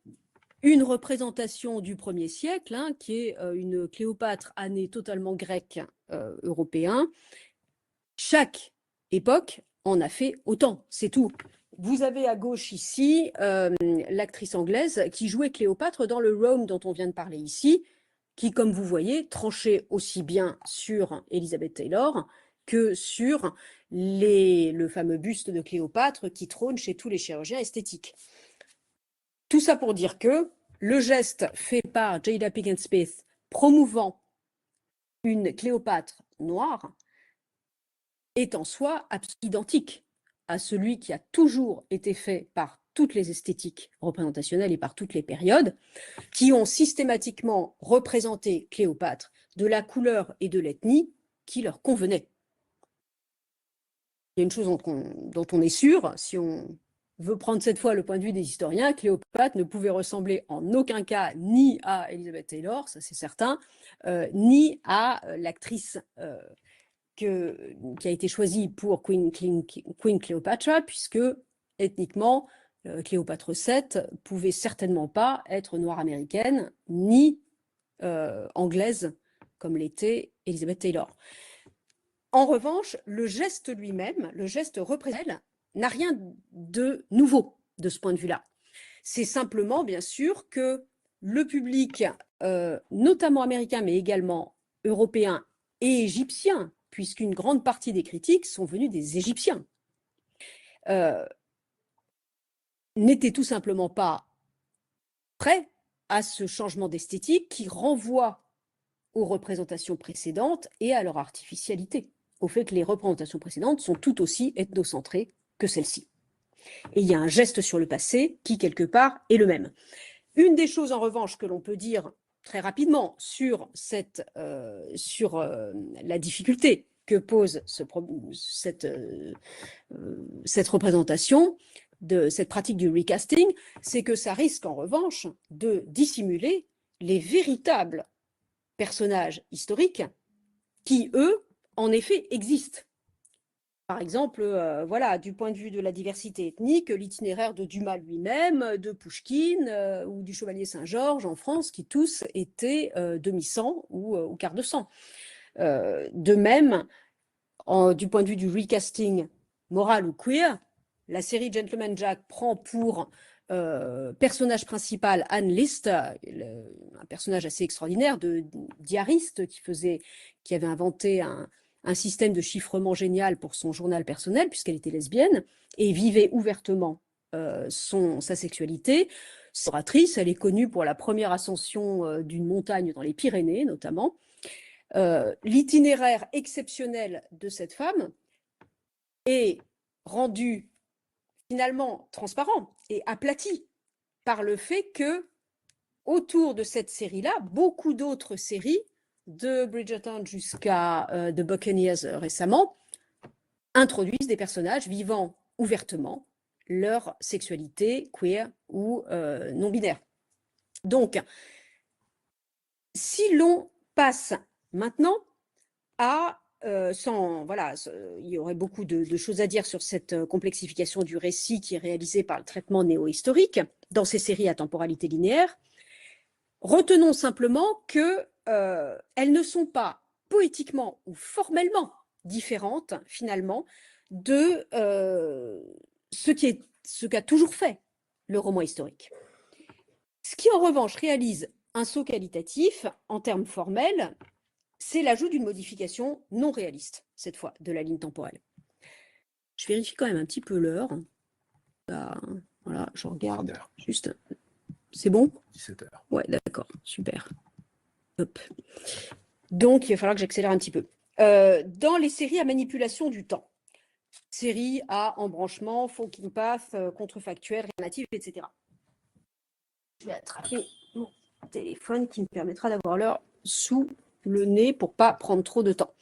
C: une représentation du 1er siècle, hein, qui est une Cléopâtre année totalement grecque européen. Chaque époque en a fait autant, c'est tout. Vous avez à gauche ici l'actrice anglaise qui jouait Cléopâtre dans le Rome dont on vient de parler ici, qui, comme vous voyez, tranchait aussi bien sur Elizabeth Taylor que sur le fameux buste de Cléopâtre qui trône chez tous les chirurgiens esthétiques. Tout ça pour dire que le geste fait par Jada Pinkett Smith promouvant une Cléopâtre noire est en soi identique à celui qui a toujours été fait par toutes les esthétiques représentationnelles et par toutes les périodes, qui ont systématiquement représenté Cléopâtre de la couleur et de l'ethnie qui leur convenait. Il y a une chose dont on est sûr, si on veut prendre cette fois le point de vue des historiens, Cléopâtre ne pouvait ressembler en aucun cas ni à Elizabeth Taylor, ça c'est certain, ni à l'actrice qui a été choisie pour Queen Cleopatra, puisque ethniquement, Cléopâtre VII pouvait certainement pas être noire américaine, ni anglaise, comme l'était Elizabeth Taylor. En revanche, le geste lui-même, le geste représente, n'a rien de nouveau de ce point de vue-là. C'est simplement, bien sûr, que le public, notamment américain, mais également européen et égyptien, puisqu'une grande partie des critiques sont venues des Égyptiens, n'était tout simplement pas prêt à ce changement d'esthétique qui renvoie aux représentations précédentes et à leur artificialité, au fait que les représentations précédentes sont tout aussi ethnocentrées que celles-ci. Et il y a un geste sur le passé qui, quelque part, est le même. Une des choses, en revanche, que l'on peut dire très rapidement sur la difficulté que pose cette représentation, de cette pratique du recasting, c'est que ça risque, en revanche, de dissimuler les véritables personnages historiques qui, eux, en effet, existent. Par exemple, voilà, du point de vue de la diversité ethnique, l'itinéraire de Dumas lui-même, de Pouchkine ou du Chevalier Saint-Georges en France, qui tous étaient demi-sang ou quart de sang. De même, du point de vue du recasting moral ou queer, la série Gentleman Jack prend pour personnage principal Anne List, un personnage assez extraordinaire de diariste qui avait inventé un système de chiffrement génial pour son journal personnel, puisqu'elle était lesbienne, et vivait ouvertement sa sexualité. Oratrice, elle est connue pour la première ascension d'une montagne dans les Pyrénées, notamment. L'itinéraire exceptionnel de cette femme est rendu finalement transparent et aplati par le fait que, autour de cette série-là, beaucoup d'autres séries, de Bridgerton jusqu'à The Buccaneers récemment, introduisent des personnages vivant ouvertement leur sexualité queer ou non-binaire. Donc, si l'on passe maintenant à, voilà, il y aurait beaucoup de choses à dire sur cette complexification du récit qui est réalisée par le traitement néo-historique dans ces séries à temporalité linéaire. Retenons simplement qu'elles ne sont pas poétiquement ou formellement différentes, finalement, de ce qu'a toujours fait le roman historique. Ce qui, en revanche, réalise un saut qualitatif en termes formels, c'est l'ajout d'une modification non réaliste, cette fois, de la ligne temporelle. Je vérifie quand même un petit peu l'heure. Voilà, je regarde juste. C'est bon?
D: 17 heures.
C: Ouais, d'accord, super. Hop. Donc, il va falloir que j'accélère un petit peu. Dans les séries à manipulation du temps, séries à embranchement, Forking Path, contrefactuel, relative, etc. Je vais attraper mon téléphone qui me permettra d'avoir l'heure sous le nez pour ne pas prendre trop de temps.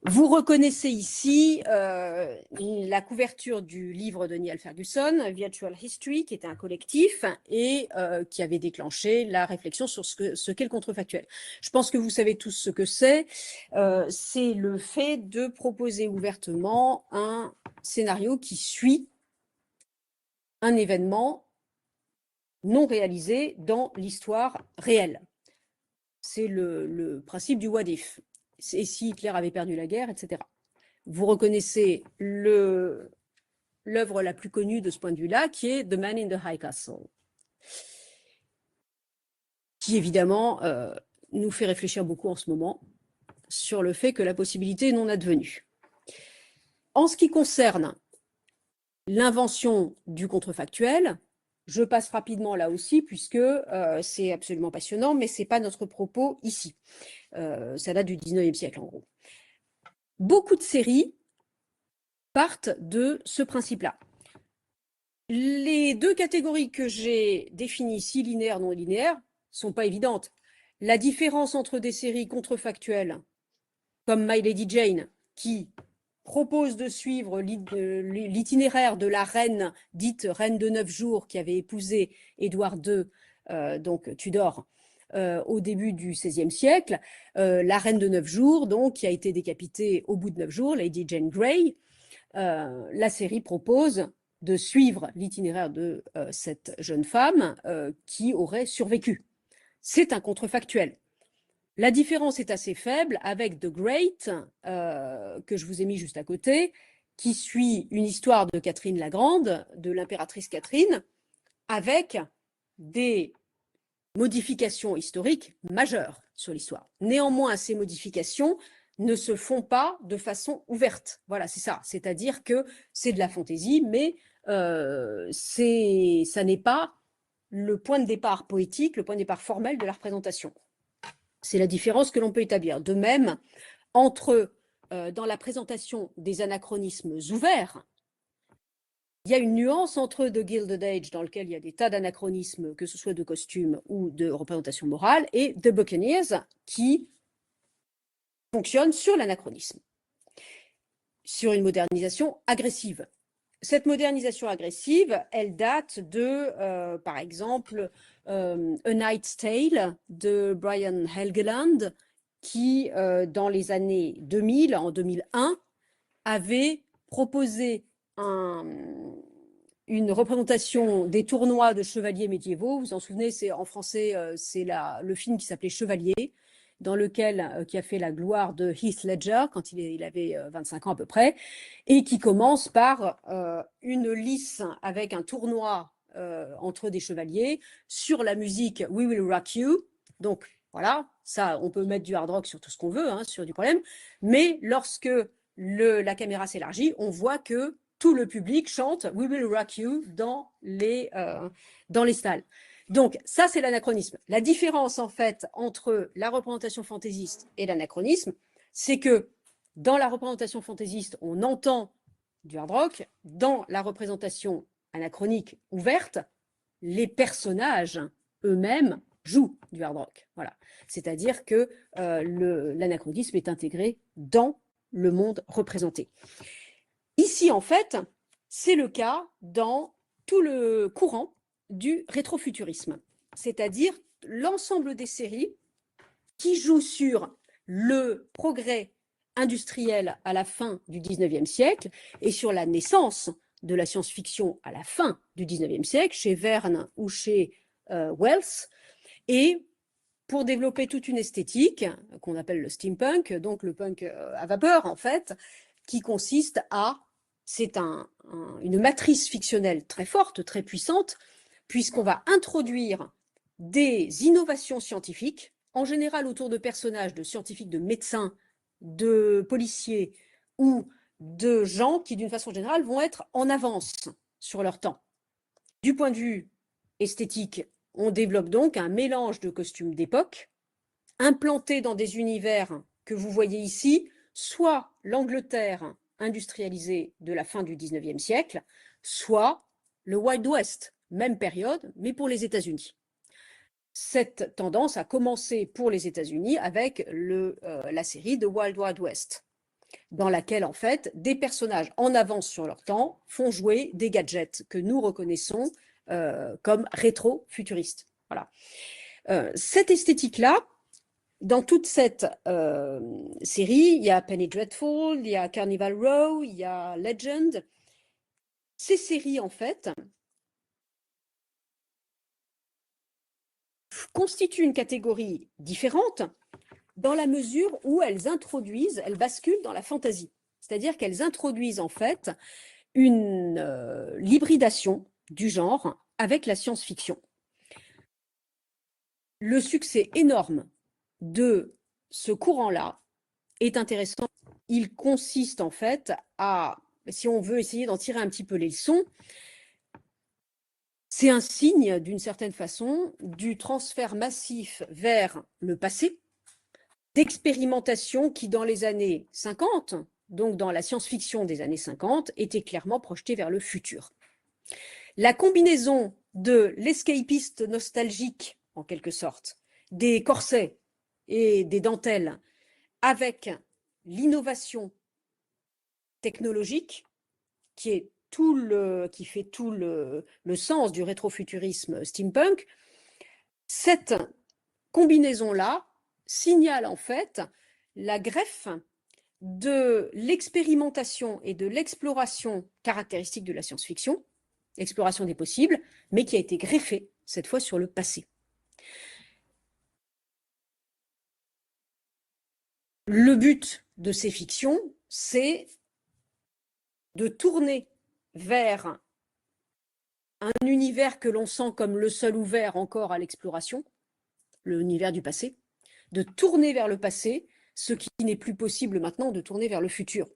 C: Vous reconnaissez ici la couverture du livre de Niall Ferguson, Virtual History, qui était un collectif et qui avait déclenché la réflexion sur ce qu'est le contrefactuel. Je pense que vous savez tous ce que c'est. C'est le fait de proposer ouvertement un scénario qui suit un événement non réalisé dans l'histoire réelle. C'est le principe du what if. Et si Hitler avait perdu la guerre, etc. Vous reconnaissez l'œuvre la plus connue de ce point de vue-là, qui est The Man in the High Castle, qui évidemment nous fait réfléchir beaucoup en ce moment sur le fait que la possibilité est non advenue. En ce qui concerne l'invention du contrefactuel, je passe rapidement là aussi, puisque c'est absolument passionnant, mais ce n'est pas notre propos ici. Ça date du 19e siècle, en gros. Beaucoup de séries partent de ce principe-là. Les deux catégories que j'ai définies ici, linéaires, non linéaires, ne sont pas évidentes. La différence entre des séries contrefactuelles, comme My Lady Jane, qui propose de suivre l'itinéraire de la reine, dite reine de 9 jours, qui avait épousé Édouard II, donc Tudor, au début du XVIe siècle, la reine de 9 jours, donc, qui a été décapitée au bout de 9 jours, Lady Jane Grey. La série propose de suivre l'itinéraire de cette jeune femme qui aurait survécu. C'est un contrefactuel. La différence est assez faible avec The Great, que je vous ai mis juste à côté, qui suit une histoire de Catherine la Grande, de l'impératrice Catherine, avec des modifications historiques majeures sur l'histoire. Néanmoins, ces modifications ne se font pas de façon ouverte. Voilà, c'est ça. C'est-à-dire que c'est de la fantaisie, mais ça n'est pas le point de départ poétique, le point de départ formel de la représentation. C'est la différence que l'on peut établir. De même, dans la présentation des anachronismes ouverts, il y a une nuance entre The Gilded Age, dans lequel il y a des tas d'anachronismes, que ce soit de costumes ou de représentation morale, et The Buccaneers, qui fonctionne sur l'anachronisme, sur une modernisation agressive. Cette modernisation agressive, elle date de, par exemple, A Knight's Tale de Brian Helgeland, qui, dans les années 2000, en 2001, avait proposé une représentation des tournois de chevaliers médiévaux. Vous vous en souvenez, en français, c'est le film qui s'appelait Chevalier, qui a fait la gloire de Heath Ledger quand il avait 25 ans à peu près, et qui commence par une lice avec un tournoi entre des chevaliers sur la musique We Will Rock You. Donc voilà, ça, on peut mettre du hard rock sur tout ce qu'on veut, sur du problème, mais lorsque la caméra s'élargit, on voit que tout le public chante We Will Rock You dans les stalles. Donc, ça, c'est l'anachronisme. La différence, en fait, entre la représentation fantaisiste et l'anachronisme, c'est que dans la représentation fantaisiste, on entend du hard rock. Dans la représentation anachronique ouverte, les personnages eux-mêmes jouent du hard rock. Voilà. C'est-à-dire que l'anachronisme est intégré dans le monde représenté. Ici, en fait, c'est le cas dans tout le courant du rétrofuturisme. c'est-à-dire l'ensemble des séries qui jouent sur le progrès industriel à la fin du 19e siècle et sur la naissance de la science-fiction à la fin du 19e siècle, chez Verne ou chez Wells, et pour développer toute une esthétique qu'on appelle le steampunk, donc le punk à vapeur en fait, qui consiste à, c'est une matrice fictionnelle très forte, très puissante, puisqu'on va introduire des innovations scientifiques, en général autour de personnages de scientifiques, de médecins, de policiers ou de gens qui, d'une façon générale, vont être en avance sur leur temps. Du point de vue esthétique, on développe donc un mélange de costumes d'époque, implantés dans des univers que vous voyez ici, soit l'Angleterre industrialisée de la fin du 19e siècle, soit le Wild West, même période, mais pour les États-Unis. Cette tendance a commencé pour les États-Unis avec la série The Wild Wild West, dans laquelle, en fait, des personnages en avance sur leur temps font jouer des gadgets que nous reconnaissons comme rétro-futuristes. Voilà. Cette esthétique-là, dans toute cette série, il y a Penny Dreadful, il y a Carnival Row, il y a Legend. Ces séries, en fait, constituent une catégorie différente dans la mesure où elles basculent dans la fantasy. C'est-à-dire qu'elles introduisent, en fait, l'hybridation du genre avec la science-fiction. Le succès énorme de ce courant-là est intéressant. Il consiste en fait à, si on veut essayer d'en tirer un petit peu les leçons, c'est un signe d'une certaine façon du transfert massif vers le passé, d'expérimentation qui dans les années 50, donc dans la science-fiction des années 50, était clairement projetée vers le futur. La combinaison de l'escapiste nostalgique, en quelque sorte, des corsets et des dentelles, avec l'innovation technologique, qui fait tout le sens du rétrofuturisme steampunk, cette combinaison-là signale en fait la greffe de l'expérimentation et de l'exploration caractéristique de la science-fiction, l'exploration des possibles, mais qui a été greffée cette fois sur le passé. Le but de ces fictions, c'est de tourner vers un univers que l'on sent comme le seul ouvert encore à l'exploration, l'univers du passé, de tourner vers le passé, ce qui n'est plus possible maintenant de tourner vers le futur.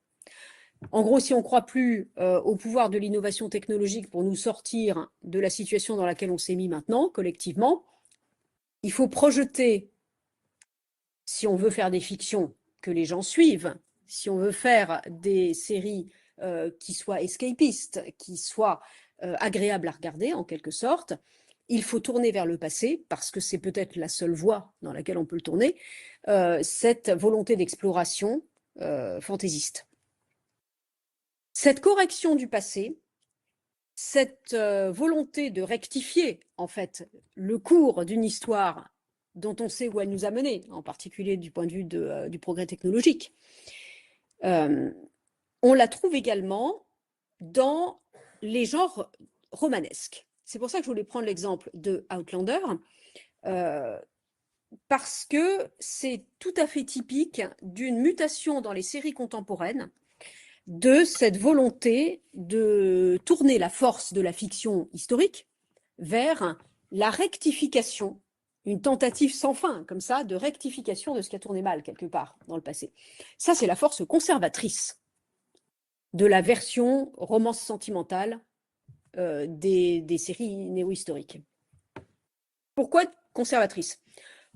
C: En gros, si on ne croit plus au pouvoir de l'innovation technologique pour nous sortir de la situation dans laquelle on s'est mis maintenant, collectivement, il faut projeter, si on veut faire des fictions que les gens suivent, si on veut faire des séries qui soient escapistes, qui soient agréables à regarder en quelque sorte, il faut tourner vers le passé, parce que c'est peut-être la seule voie dans laquelle on peut le tourner, cette volonté d'exploration fantaisiste. Cette correction du passé, cette volonté de rectifier en fait le cours d'une histoire dont on sait où elle nous a menés, en particulier du point de vue du progrès technologique, on la trouve également dans les genres romanesques. C'est pour ça que je voulais prendre l'exemple de Outlander, parce que c'est tout à fait typique d'une mutation dans les séries contemporaines de cette volonté de tourner la force de la fiction historique vers la rectification, une tentative sans fin, comme ça, de rectification de ce qui a tourné mal quelque part dans le passé. Ça, c'est la force conservatrice de la version romance sentimentale des séries néo-historiques. Pourquoi conservatrice?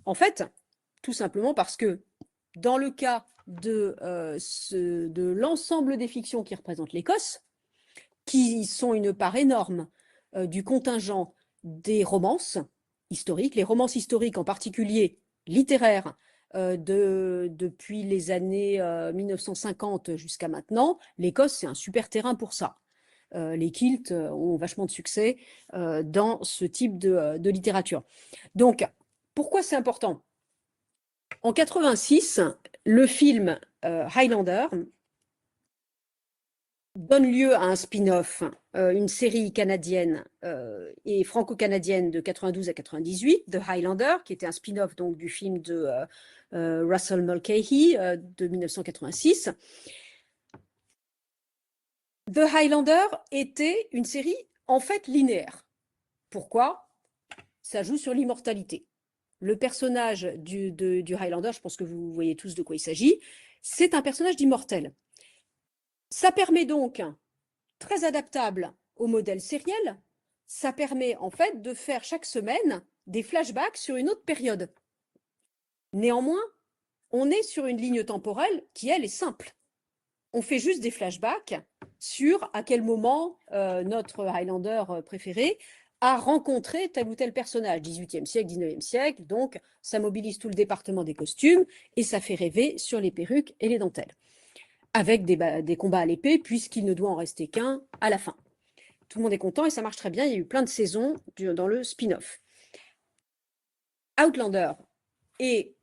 C: En fait, tout simplement parce que dans le cas de l'ensemble des fictions qui représentent l'Écosse, qui sont une part énorme du contingent des romances historiques, les romances historiques en particulier littéraires, depuis les années 1950 jusqu'à maintenant, l'Écosse, c'est un super terrain pour ça. les kilts ont vachement de succès dans ce type de littérature. Donc, pourquoi c'est important? En 86, le film Highlander donne lieu à un spin-off, une série canadienne et franco-canadienne de 92 à 98, The Highlander, qui était un spin-off donc du film de Russell Mulcahy de 1986. The Highlander était une série en fait linéaire. Pourquoi? Ça joue sur l'immortalité. Le personnage du Highlander, je pense que vous voyez tous de quoi il s'agit, c'est un personnage d'immortel. Ça permet donc, très adaptable au modèle sériel, ça permet en fait de faire chaque semaine des flashbacks sur une autre période. Néanmoins, on est sur une ligne temporelle qui, elle, est simple. On fait juste des flashbacks sur à quel moment notre Highlander préféré a rencontré tel ou tel personnage, 18e siècle, 19e siècle, donc ça mobilise tout le département des costumes et ça fait rêver sur les perruques et les dentelles, avec des combats à l'épée, puisqu'il ne doit en rester qu'un à la fin. Tout le monde est content et ça marche très bien, il y a eu plein de saisons dans le spin-off. Outlander et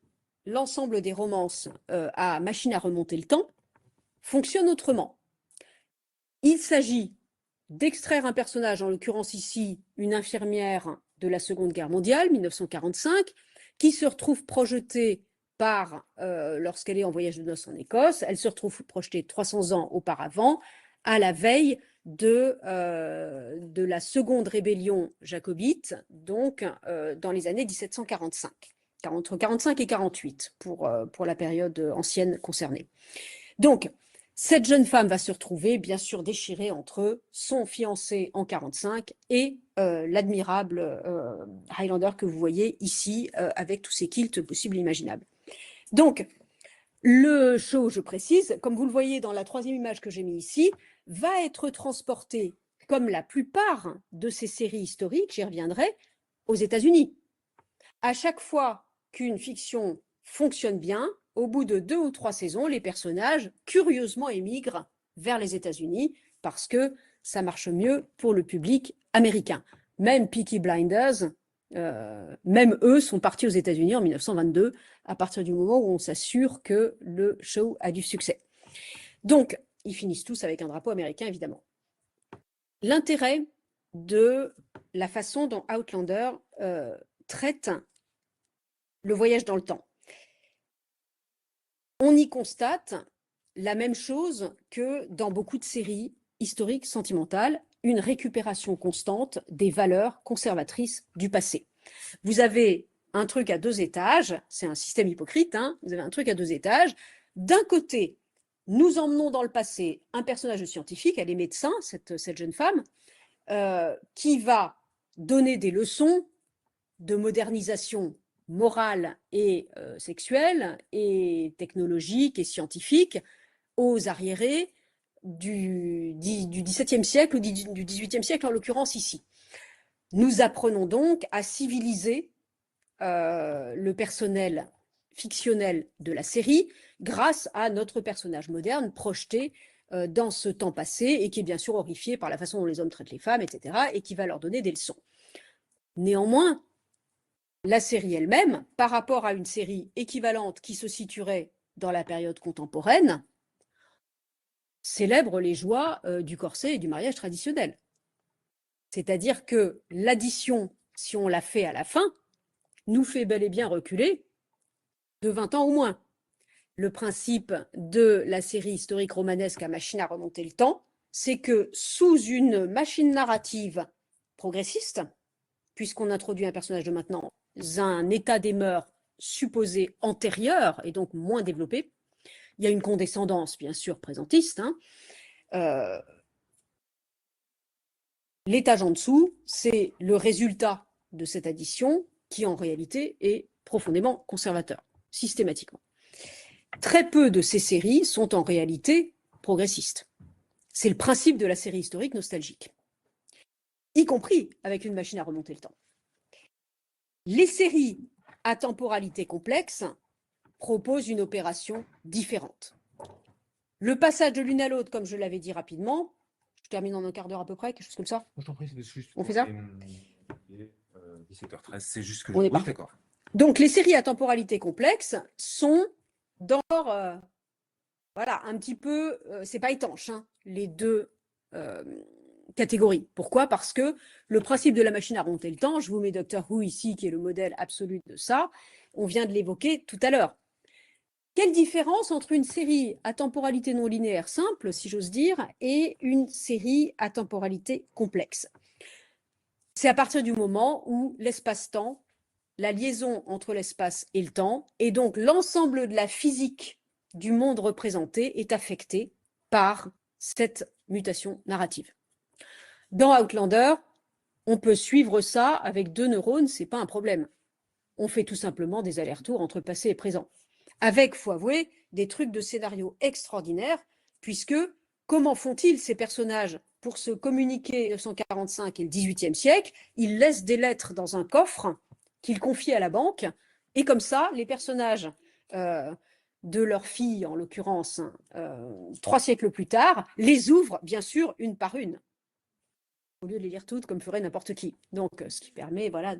C: l'ensemble des romances à machine à remonter le temps fonctionnent autrement. Il s'agit d'extraire un personnage, en l'occurrence ici une infirmière de la Seconde Guerre mondiale, 1945, qui se retrouve projetée lorsqu'elle est en voyage de noces en Écosse, elle se retrouve projetée 300 ans auparavant, à la veille de la seconde rébellion jacobite, donc dans les années 1745, entre 45 et 48 pour la période ancienne concernée. Donc, cette jeune femme va se retrouver, bien sûr, déchirée entre son fiancé en 45 et l'admirable Highlander que vous voyez ici, avec tous ces kilts possibles et imaginables. Donc, le show, je précise, comme vous le voyez dans la troisième image que j'ai mis ici, va être transporté, comme la plupart de ces séries historiques, j'y reviendrai, aux États-Unis. À chaque fois qu'une fiction fonctionne bien, au bout de 2 ou 3 saisons, les personnages, curieusement, émigrent vers les États-Unis parce que ça marche mieux pour le public américain. Même Peaky Blinders, même eux sont partis aux États-Unis en 1922, à partir du moment où on s'assure que le show a du succès. Donc, ils finissent tous avec un drapeau américain, évidemment. L'intérêt de la façon dont Outlander traite le voyage dans le temps. On y constate la même chose que dans beaucoup de séries historiques sentimentales, une récupération constante des valeurs conservatrices du passé. Vous avez un truc à 2 étages, c'est un système hypocrite, hein, vous avez un truc à 2 étages. D'un côté, nous emmenons dans le passé un personnage scientifique, elle est médecin, cette jeune femme, qui va donner des leçons de modernisation morale et sexuelle et technologique et scientifique aux arriérés du XVIIe siècle ou du XVIIIe siècle, en l'occurrence ici. Nous apprenons donc à civiliser le personnel fictionnel de la série grâce à notre personnage moderne projeté dans ce temps passé et qui est bien sûr horrifié par la façon dont les hommes traitent les femmes, etc., et qui va leur donner des leçons. Néanmoins, la série elle-même, par rapport à une série équivalente qui se situerait dans la période contemporaine, célèbre les joies du corset et du mariage traditionnel. C'est-à-dire que l'addition, si on la fait à la fin, nous fait bel et bien reculer de 20 ans au moins. Le principe de la série historique romanesque à machine à remonter le temps, c'est que sous une machine narrative progressiste, puisqu'on introduit un personnage de maintenant, un état des mœurs supposé antérieur et donc moins développé, il y a une condescendance bien sûr présentiste, hein, l'étage en dessous, c'est le résultat de cette addition qui en réalité est profondément conservateur, systématiquement. Très peu de ces séries sont en réalité progressistes. C'est le principe de la série historique nostalgique, y compris avec une machine à remonter le temps. Les séries à temporalité complexe proposent une opération différente. Le passage de l'une à l'autre, comme je l'avais dit rapidement, Je termine en un quart d'heure à peu près, quelque chose comme ça.
D: Je t'en prie, c'est juste.
C: On fait ça?
D: 17h13, c'est juste que
C: On est
D: oui,
C: parti.
D: d'accord.
C: Donc, les séries à temporalité complexe sont dans voilà, un petit peu, c'est pas étanche, hein, les deux catégories. Pourquoi? Parce que le principe de la machine à remonter le temps, je vous mets Doctor Who ici, qui est le modèle absolu de ça, on vient de l'évoquer tout à l'heure. Quelle différence entre une série à temporalité non linéaire simple, si j'ose dire, et une série à temporalité complexe? C'est à partir du moment où l'espace-temps, la liaison entre l'espace et le temps, et donc l'ensemble de la physique du monde représenté est affecté par cette mutation narrative. Dans Outlander, on peut suivre ça avec 2 neurones, c'est pas un problème. On fait tout simplement des allers-retours entre passé et présent. Avec, faut avouer, des trucs de scénario extraordinaires, puisque comment font-ils ces personnages pour se communiquer 1945 et le XVIIIe siècle? Ils laissent des lettres dans un coffre qu'ils confient à la banque, et comme ça, les personnages de leur fille, en l'occurrence, 3 siècles plus tard, les ouvrent, bien sûr, une par une, au lieu de les lire toutes comme ferait n'importe qui. Donc, ce qui permet, voilà.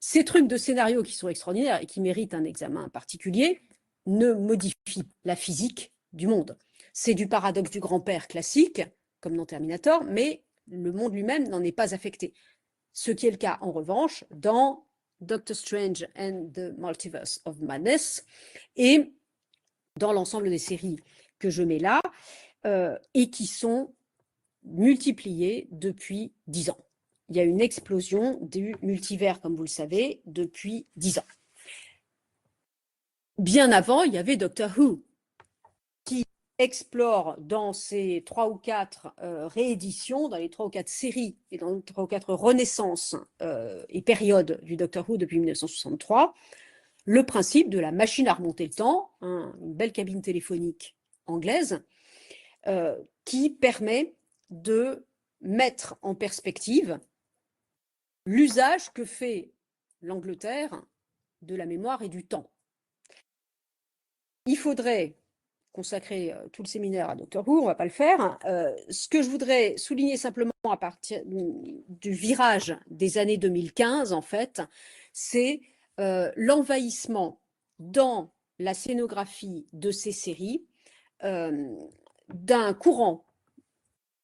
C: Ces trucs de scénario qui sont extraordinaires et qui méritent un examen particulier ne modifient la physique du monde. C'est du paradoxe du grand-père classique, comme dans Terminator, mais le monde lui-même n'en est pas affecté. Ce qui est le cas, en revanche, dans Doctor Strange and the Multiverse of Madness et dans l'ensemble des séries que je mets là et qui sont multipliées depuis 10 ans. Il y a une explosion du multivers, comme vous le savez, depuis 10 ans. Bien avant, il y avait Doctor Who, qui explore dans ces 3 ou 4 rééditions, dans les 3 ou 4 séries et dans les 3 ou 4 renaissances et périodes du Doctor Who depuis 1963, le principe de la machine à remonter le temps, une belle cabine téléphonique anglaise, qui permet de mettre en perspective l'usage que fait l'Angleterre de la mémoire et du temps. Il faudrait consacrer tout le séminaire à Doctor Who, on ne va pas le faire. Ce que je voudrais souligner simplement à partir du virage des années 2015, en fait, c'est l'envahissement dans la scénographie de ces séries d'un courant,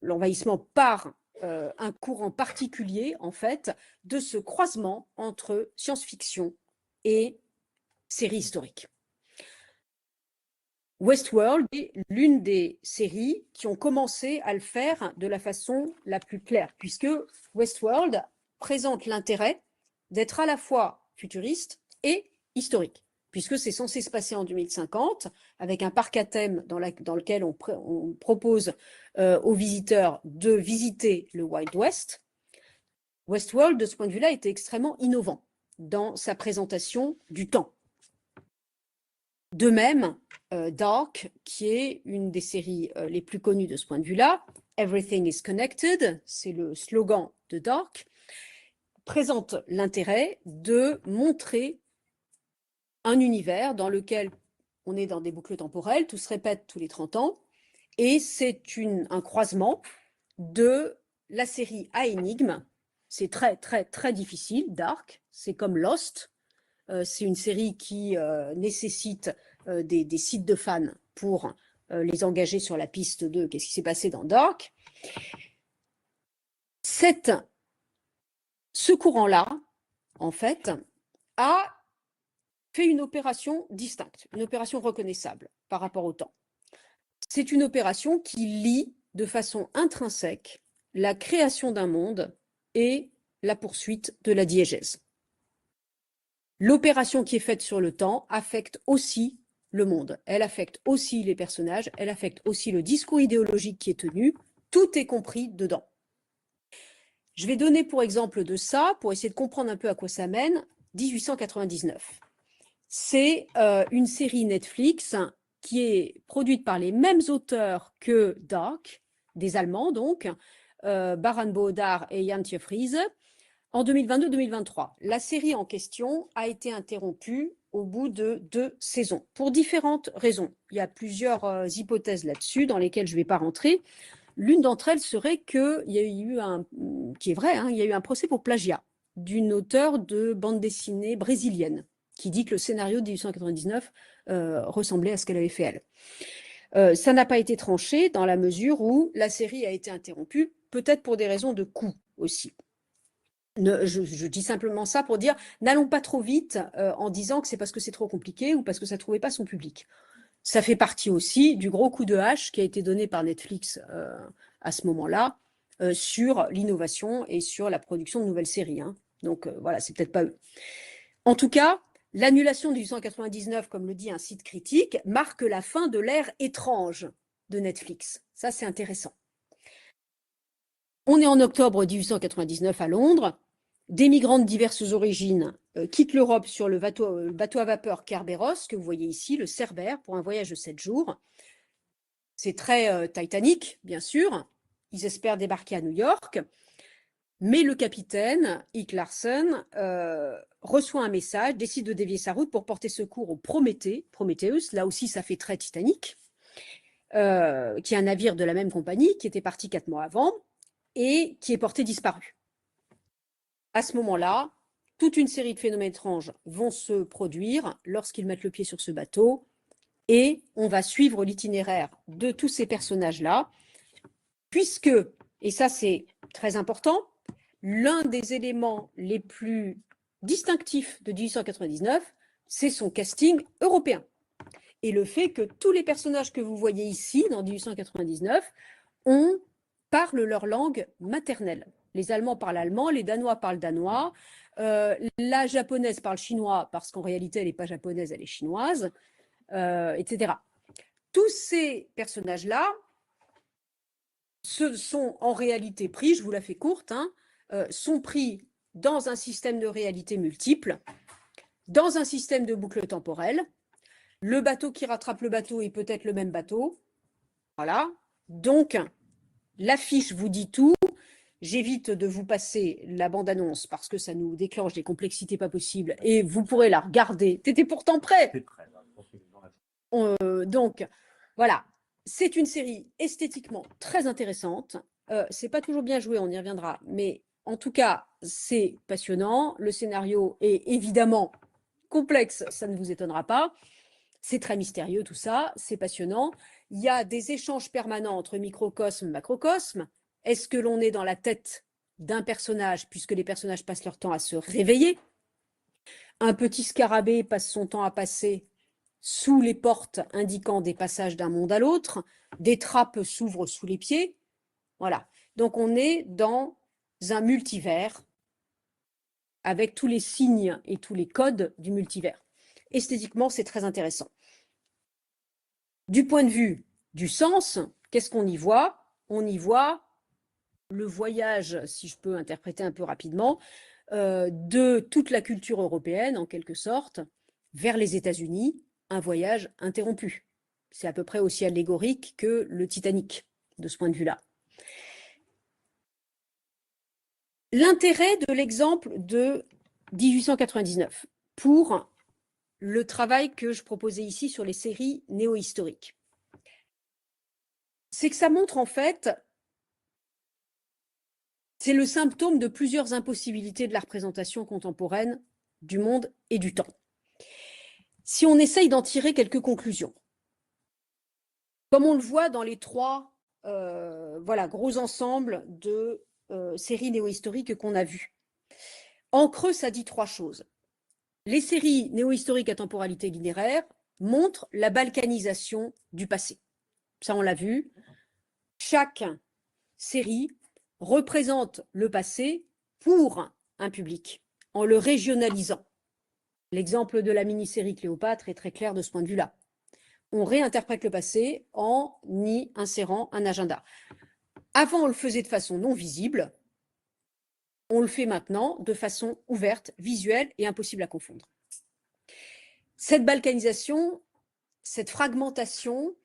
C: l'envahissement par un courant particulier, en fait, de ce croisement entre science-fiction et séries historiques. Westworld est l'une des séries qui ont commencé à le faire de la façon la plus claire, puisque Westworld présente l'intérêt d'être à la fois futuriste et historique, puisque c'est censé se passer en 2050, avec un parc à thème dans lequel on propose aux visiteurs de visiter le Wild West. Westworld, de ce point de vue-là, était extrêmement innovant dans sa présentation du temps. De même, Dark, qui est une des séries les plus connues de ce point de vue-là, Everything is Connected, c'est le slogan de Dark, présente l'intérêt de montrer un univers dans lequel on est dans des boucles temporelles, tout se répète tous les 30 ans, et c'est un croisement de la série à énigmes. C'est très, très, très difficile, Dark, c'est comme Lost. C'est une série qui nécessite des sites de fans pour les engager sur la piste de qu'est-ce qui s'est passé dans Dark. Ce courant-là, en fait, a fait une opération distincte, une opération reconnaissable par rapport au temps. C'est une opération qui lie de façon intrinsèque la création d'un monde et la poursuite de la diégèse. L'opération qui est faite sur le temps affecte aussi le monde, elle affecte aussi les personnages, elle affecte aussi le discours idéologique qui est tenu, tout est compris dedans. Je vais donner pour exemple de ça, pour essayer de comprendre un peu à quoi ça mène, 1899. C'est une série Netflix qui est produite par les mêmes auteurs que Dark, des Allemands donc, Baran Bodar et Jan Tjefriese, en 2022-2023. La série en question a été interrompue au bout de 2 saisons, pour différentes raisons. Il y a plusieurs hypothèses là-dessus, dans lesquelles je ne vais pas rentrer. L'une d'entre elles serait qu'il y a eu qui est vrai, hein, il y a eu un procès pour plagiat d'une auteure de bande dessinée brésilienne qui dit que le scénario de 1899 ressemblait à ce qu'elle avait fait elle. Ça n'a pas été tranché dans la mesure où la série a été interrompue, peut-être pour des raisons de coût aussi. Je dis simplement ça pour dire, n'allons pas trop vite en disant que c'est parce que c'est trop compliqué ou parce que ça ne trouvait pas son public. Ça fait partie aussi du gros coup de hache qui a été donné par Netflix à ce moment-là sur l'innovation et sur la production de nouvelles séries. Hein. Donc voilà, c'est peut-être pas eux. En tout cas, l'annulation de 1899, comme le dit un site critique, marque la fin de l'ère étrange de Netflix. Ça, c'est intéressant. On est en octobre 1899 à Londres. Des migrants de diverses origines quittent l'Europe sur le bateau à vapeur Kerberos, que vous voyez ici, le Cerbère, pour un voyage de 7 jours. C'est très Titanic, bien sûr. Ils espèrent débarquer à New York. Mais le capitaine, Eek Larsen, reçoit un message, décide de dévier sa route pour porter secours au Prometheus. Là aussi, ça fait très Titanic, qui est un navire de la même compagnie, qui était parti 4 mois avant et qui est porté disparu. À ce moment-là, toute une série de phénomènes étranges vont se produire lorsqu'ils mettent le pied sur ce bateau et on va suivre l'itinéraire de tous ces personnages-là, puisque, et ça c'est très important, l'un des éléments les plus distinctifs de 1899, c'est son casting européen. Et le fait que tous les personnages que vous voyez ici, dans 1899, parlent leur langue maternelle. Les Allemands parlent allemand, les Danois parlent danois, la Japonaise parle chinois, parce qu'en réalité, elle n'est pas japonaise, elle est chinoise, etc. Tous ces personnages-là se sont en réalité pris, je vous la fais courte, hein, sont pris dans un système de réalité multiple, dans un système de boucle temporelle. Le bateau qui rattrape le bateau est peut-être le même bateau. Voilà. Donc, l'affiche vous dit tout. J'évite de vous passer la bande-annonce parce que ça nous déclenche des complexités pas possibles et vous pourrez la regarder. T'étais pourtant prêt. Donc, voilà. C'est une série esthétiquement très intéressante. C'est pas toujours bien joué, on y reviendra, mais en tout cas, c'est passionnant. Le scénario est évidemment complexe, ça ne vous étonnera pas. C'est très mystérieux tout ça, c'est passionnant. Il y a des échanges permanents entre microcosme et macrocosme. Est-ce que l'on est dans la tête d'un personnage, puisque les personnages passent leur temps à se réveiller? Un petit scarabée passe son temps à passer sous les portes indiquant des passages d'un monde à l'autre. Des trappes s'ouvrent sous les pieds. Voilà. Donc on est dans un multivers avec tous les signes et tous les codes du multivers. Esthétiquement, c'est très intéressant. Du point de vue du sens, qu'est-ce qu'on y voit? On y voit le voyage, si je peux interpréter un peu rapidement, de toute la culture européenne, en quelque sorte, vers les États-Unis, un voyage interrompu. C'est à peu près aussi allégorique que le Titanic, de ce point de vue-là. L'intérêt de l'exemple de 1899 pour le travail que je proposais ici sur les séries néo-historiques, c'est que ça montre en fait, c'est le symptôme de plusieurs impossibilités de la représentation contemporaine du monde et du temps. Si on essaye d'en tirer quelques conclusions, comme on le voit dans les trois gros ensembles de séries néo-historiques qu'on a vues, en creux, ça dit trois choses. Les séries néo-historiques à temporalité linéaire montrent la balkanisation du passé. Ça, on l'a vu. Chaque série représente le passé pour un public, en le régionalisant. L'exemple de la mini-série Cléopâtre est très clair de ce point de vue-là. On réinterprète le passé en y insérant un agenda. Avant, on le faisait de façon non visible. On le fait maintenant de façon ouverte, visuelle et impossible à confondre. Cette balkanisation, cette fragmentation,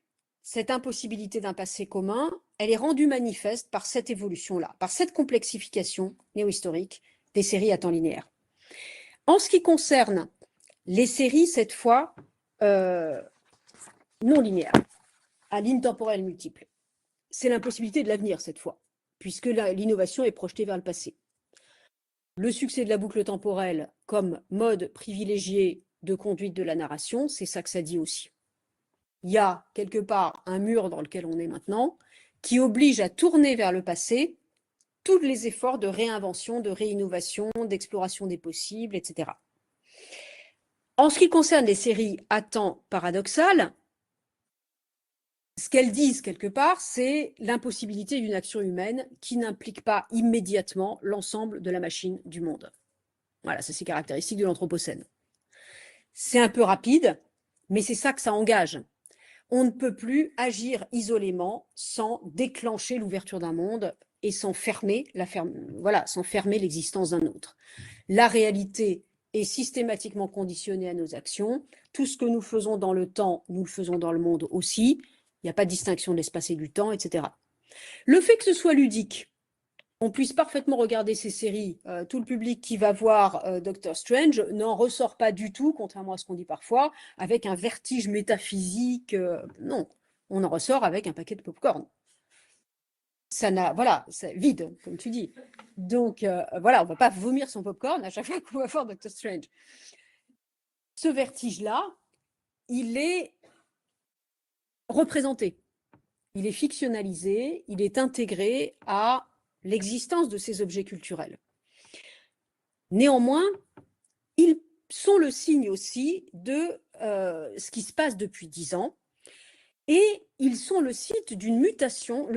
C: cette impossibilité d'un passé commun, elle est rendue manifeste par cette évolution-là, par cette complexification néo-historique des séries à temps linéaire. En ce qui concerne les séries, cette fois, non linéaires, à lignes temporelles multiples, c'est l'impossibilité de l'avenir cette fois, puisque l'innovation est projetée vers le passé. Le succès de la boucle temporelle comme mode privilégié de conduite de la narration, c'est ça que ça dit aussi. Il y a quelque part un mur dans lequel on est maintenant qui oblige à tourner vers le passé tous les efforts de réinvention, de réinnovation, d'exploration des possibles, etc. En ce qui concerne les séries à temps paradoxal, ce qu'elles disent quelque part, c'est l'impossibilité d'une action humaine qui n'implique pas immédiatement l'ensemble de la machine du monde. Voilà, ça c'est caractéristique de l'Anthropocène. C'est un peu rapide, mais c'est ça que ça engage. On ne peut plus agir isolément sans déclencher l'ouverture d'un monde et sans fermer l'existence d'un autre. La réalité est systématiquement conditionnée à nos actions. Tout ce que nous faisons dans le temps, nous le faisons dans le monde aussi. Il n'y a pas de distinction de l'espace et du temps, etc. Le fait que ce soit ludique, on puisse parfaitement regarder ces séries, tout le public qui va voir Doctor Strange n'en ressort pas du tout, contrairement à ce qu'on dit parfois, avec un vertige métaphysique. Non, on en ressort avec un paquet de pop-corn. Voilà, c'est vide, comme tu dis. Donc, voilà, on ne va pas vomir son pop-corn à chaque fois qu'on va voir Doctor Strange. Ce vertige-là, il est représenté. Il est fictionnalisé, il est intégré à l'existence de ces objets culturels. Néanmoins, ils sont le signe aussi de ce qui se passe depuis 10 ans et ils sont le signe d'une mutation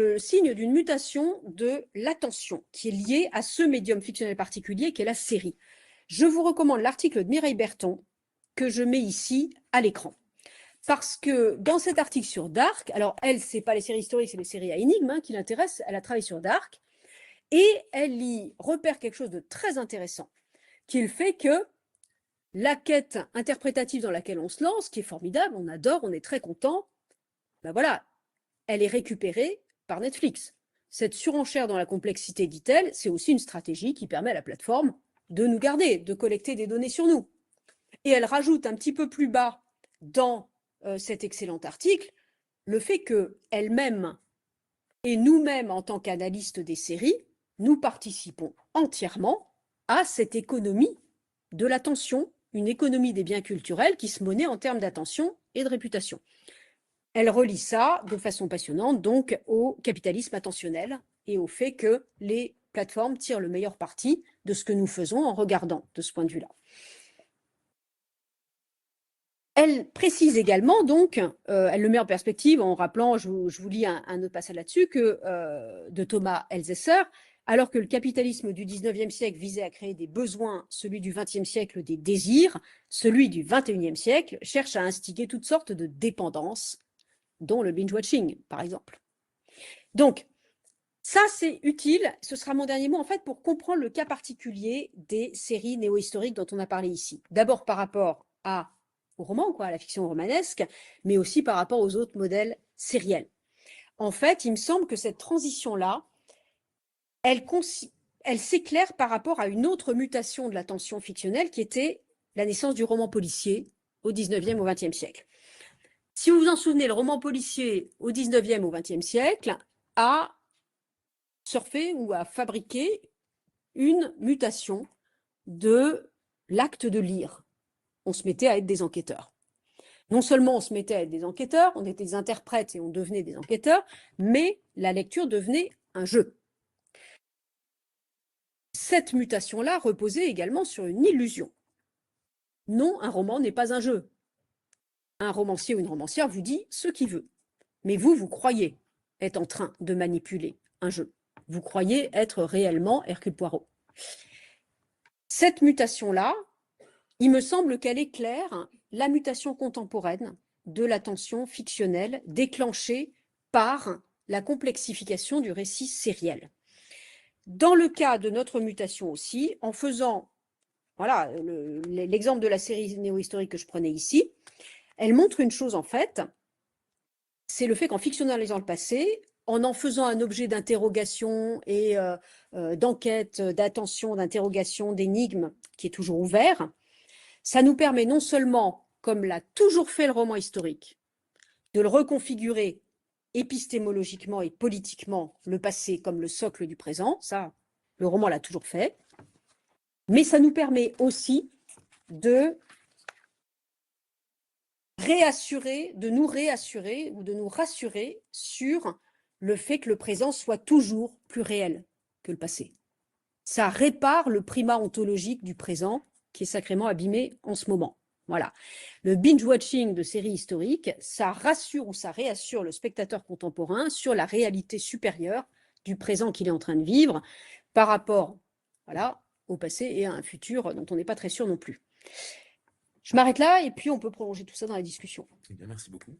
C: de l'attention qui est liée à ce médium fictionnel particulier qu'est la série. Je vous recommande l'article de Mireille Berton que je mets ici à l'écran. Parce que dans cet article sur Dark, alors elle, ce n'est pas les séries historiques, c'est les séries à énigmes qui l'intéressent, elle a travaillé sur Dark, et elle y repère quelque chose de très intéressant, qui est le fait que la quête interprétative dans laquelle on se lance, qui est formidable, on adore, on est très content, ben voilà, elle est récupérée par Netflix. Cette surenchère dans la complexité, dit-elle, c'est aussi une stratégie qui permet à la plateforme de nous garder, de collecter des données sur nous. Et elle rajoute un petit peu plus bas dans cet excellent article le fait qu'elle-même et nous-mêmes, en tant qu'analystes des séries, nous participons entièrement à cette économie de l'attention, une économie des biens culturels qui se monnaie en termes d'attention et de réputation. Elle relie ça de façon passionnante donc au capitalisme attentionnel et au fait que les plateformes tirent le meilleur parti de ce que nous faisons en regardant de ce point de vue-là. Elle précise également, donc, elle le met en perspective en rappelant, je vous lis un autre passage là-dessus, de Thomas Elsässer, alors que le capitalisme du 19e siècle visait à créer des besoins, celui du 20e siècle des désirs, celui du 21e siècle cherche à instiguer toutes sortes de dépendances, dont le binge-watching, par exemple. Donc, ça, c'est utile, ce sera mon dernier mot, en fait, pour comprendre le cas particulier des séries néo-historiques dont on a parlé ici. D'abord par rapport au roman, à la fiction romanesque, mais aussi par rapport aux autres modèles sériels. En fait, il me semble que cette transition-là, elle s'éclaire par rapport à une autre mutation de l'attention fictionnelle qui était la naissance du roman policier au 19e, au 20e siècle. Si vous vous en souvenez, le roman policier au 19e, au 20e siècle a surfé ou a fabriqué une mutation de l'acte de lire. On se mettait à être des enquêteurs. Non seulement on se mettait à être des enquêteurs, on était des interprètes et on devenait des enquêteurs, mais la lecture devenait un jeu. Cette mutation-là reposait également sur une illusion. Non, un roman n'est pas un jeu. Un romancier ou une romancière vous dit ce qu'il veut. Mais vous croyez être en train de manipuler un jeu. Vous croyez être réellement Hercule Poirot. Cette mutation-là, il me semble qu'elle éclaire la mutation contemporaine de l'attention fictionnelle déclenchée par la complexification du récit sériel. Dans le cas de notre mutation aussi, en faisant, voilà, l'exemple de la série néo-historique que je prenais ici, elle montre une chose en fait, c'est le fait qu'en fictionnalisant le passé, en faisant un objet d'interrogation et d'enquête, d'attention, d'interrogation, d'énigme qui est toujours ouvert, ça nous permet non seulement, comme l'a toujours fait le roman historique, de le reconfigurer épistémologiquement et politiquement le passé comme le socle du présent. Ça, le roman l'a toujours fait. Mais ça nous permet aussi de nous réassurer ou de nous rassurer sur le fait que le présent soit toujours plus réel que le passé. Ça répare le primat ontologique du présent qui est sacrément abîmé en ce moment. Voilà. Le binge-watching de séries historiques, ça rassure ou ça réassure le spectateur contemporain sur la réalité supérieure du présent qu'il est en train de vivre par rapport, voilà, au passé et à un futur dont on n'est pas très sûr non plus. Je m'arrête là et puis on peut prolonger tout ça dans la discussion.
D: Eh bien, merci beaucoup.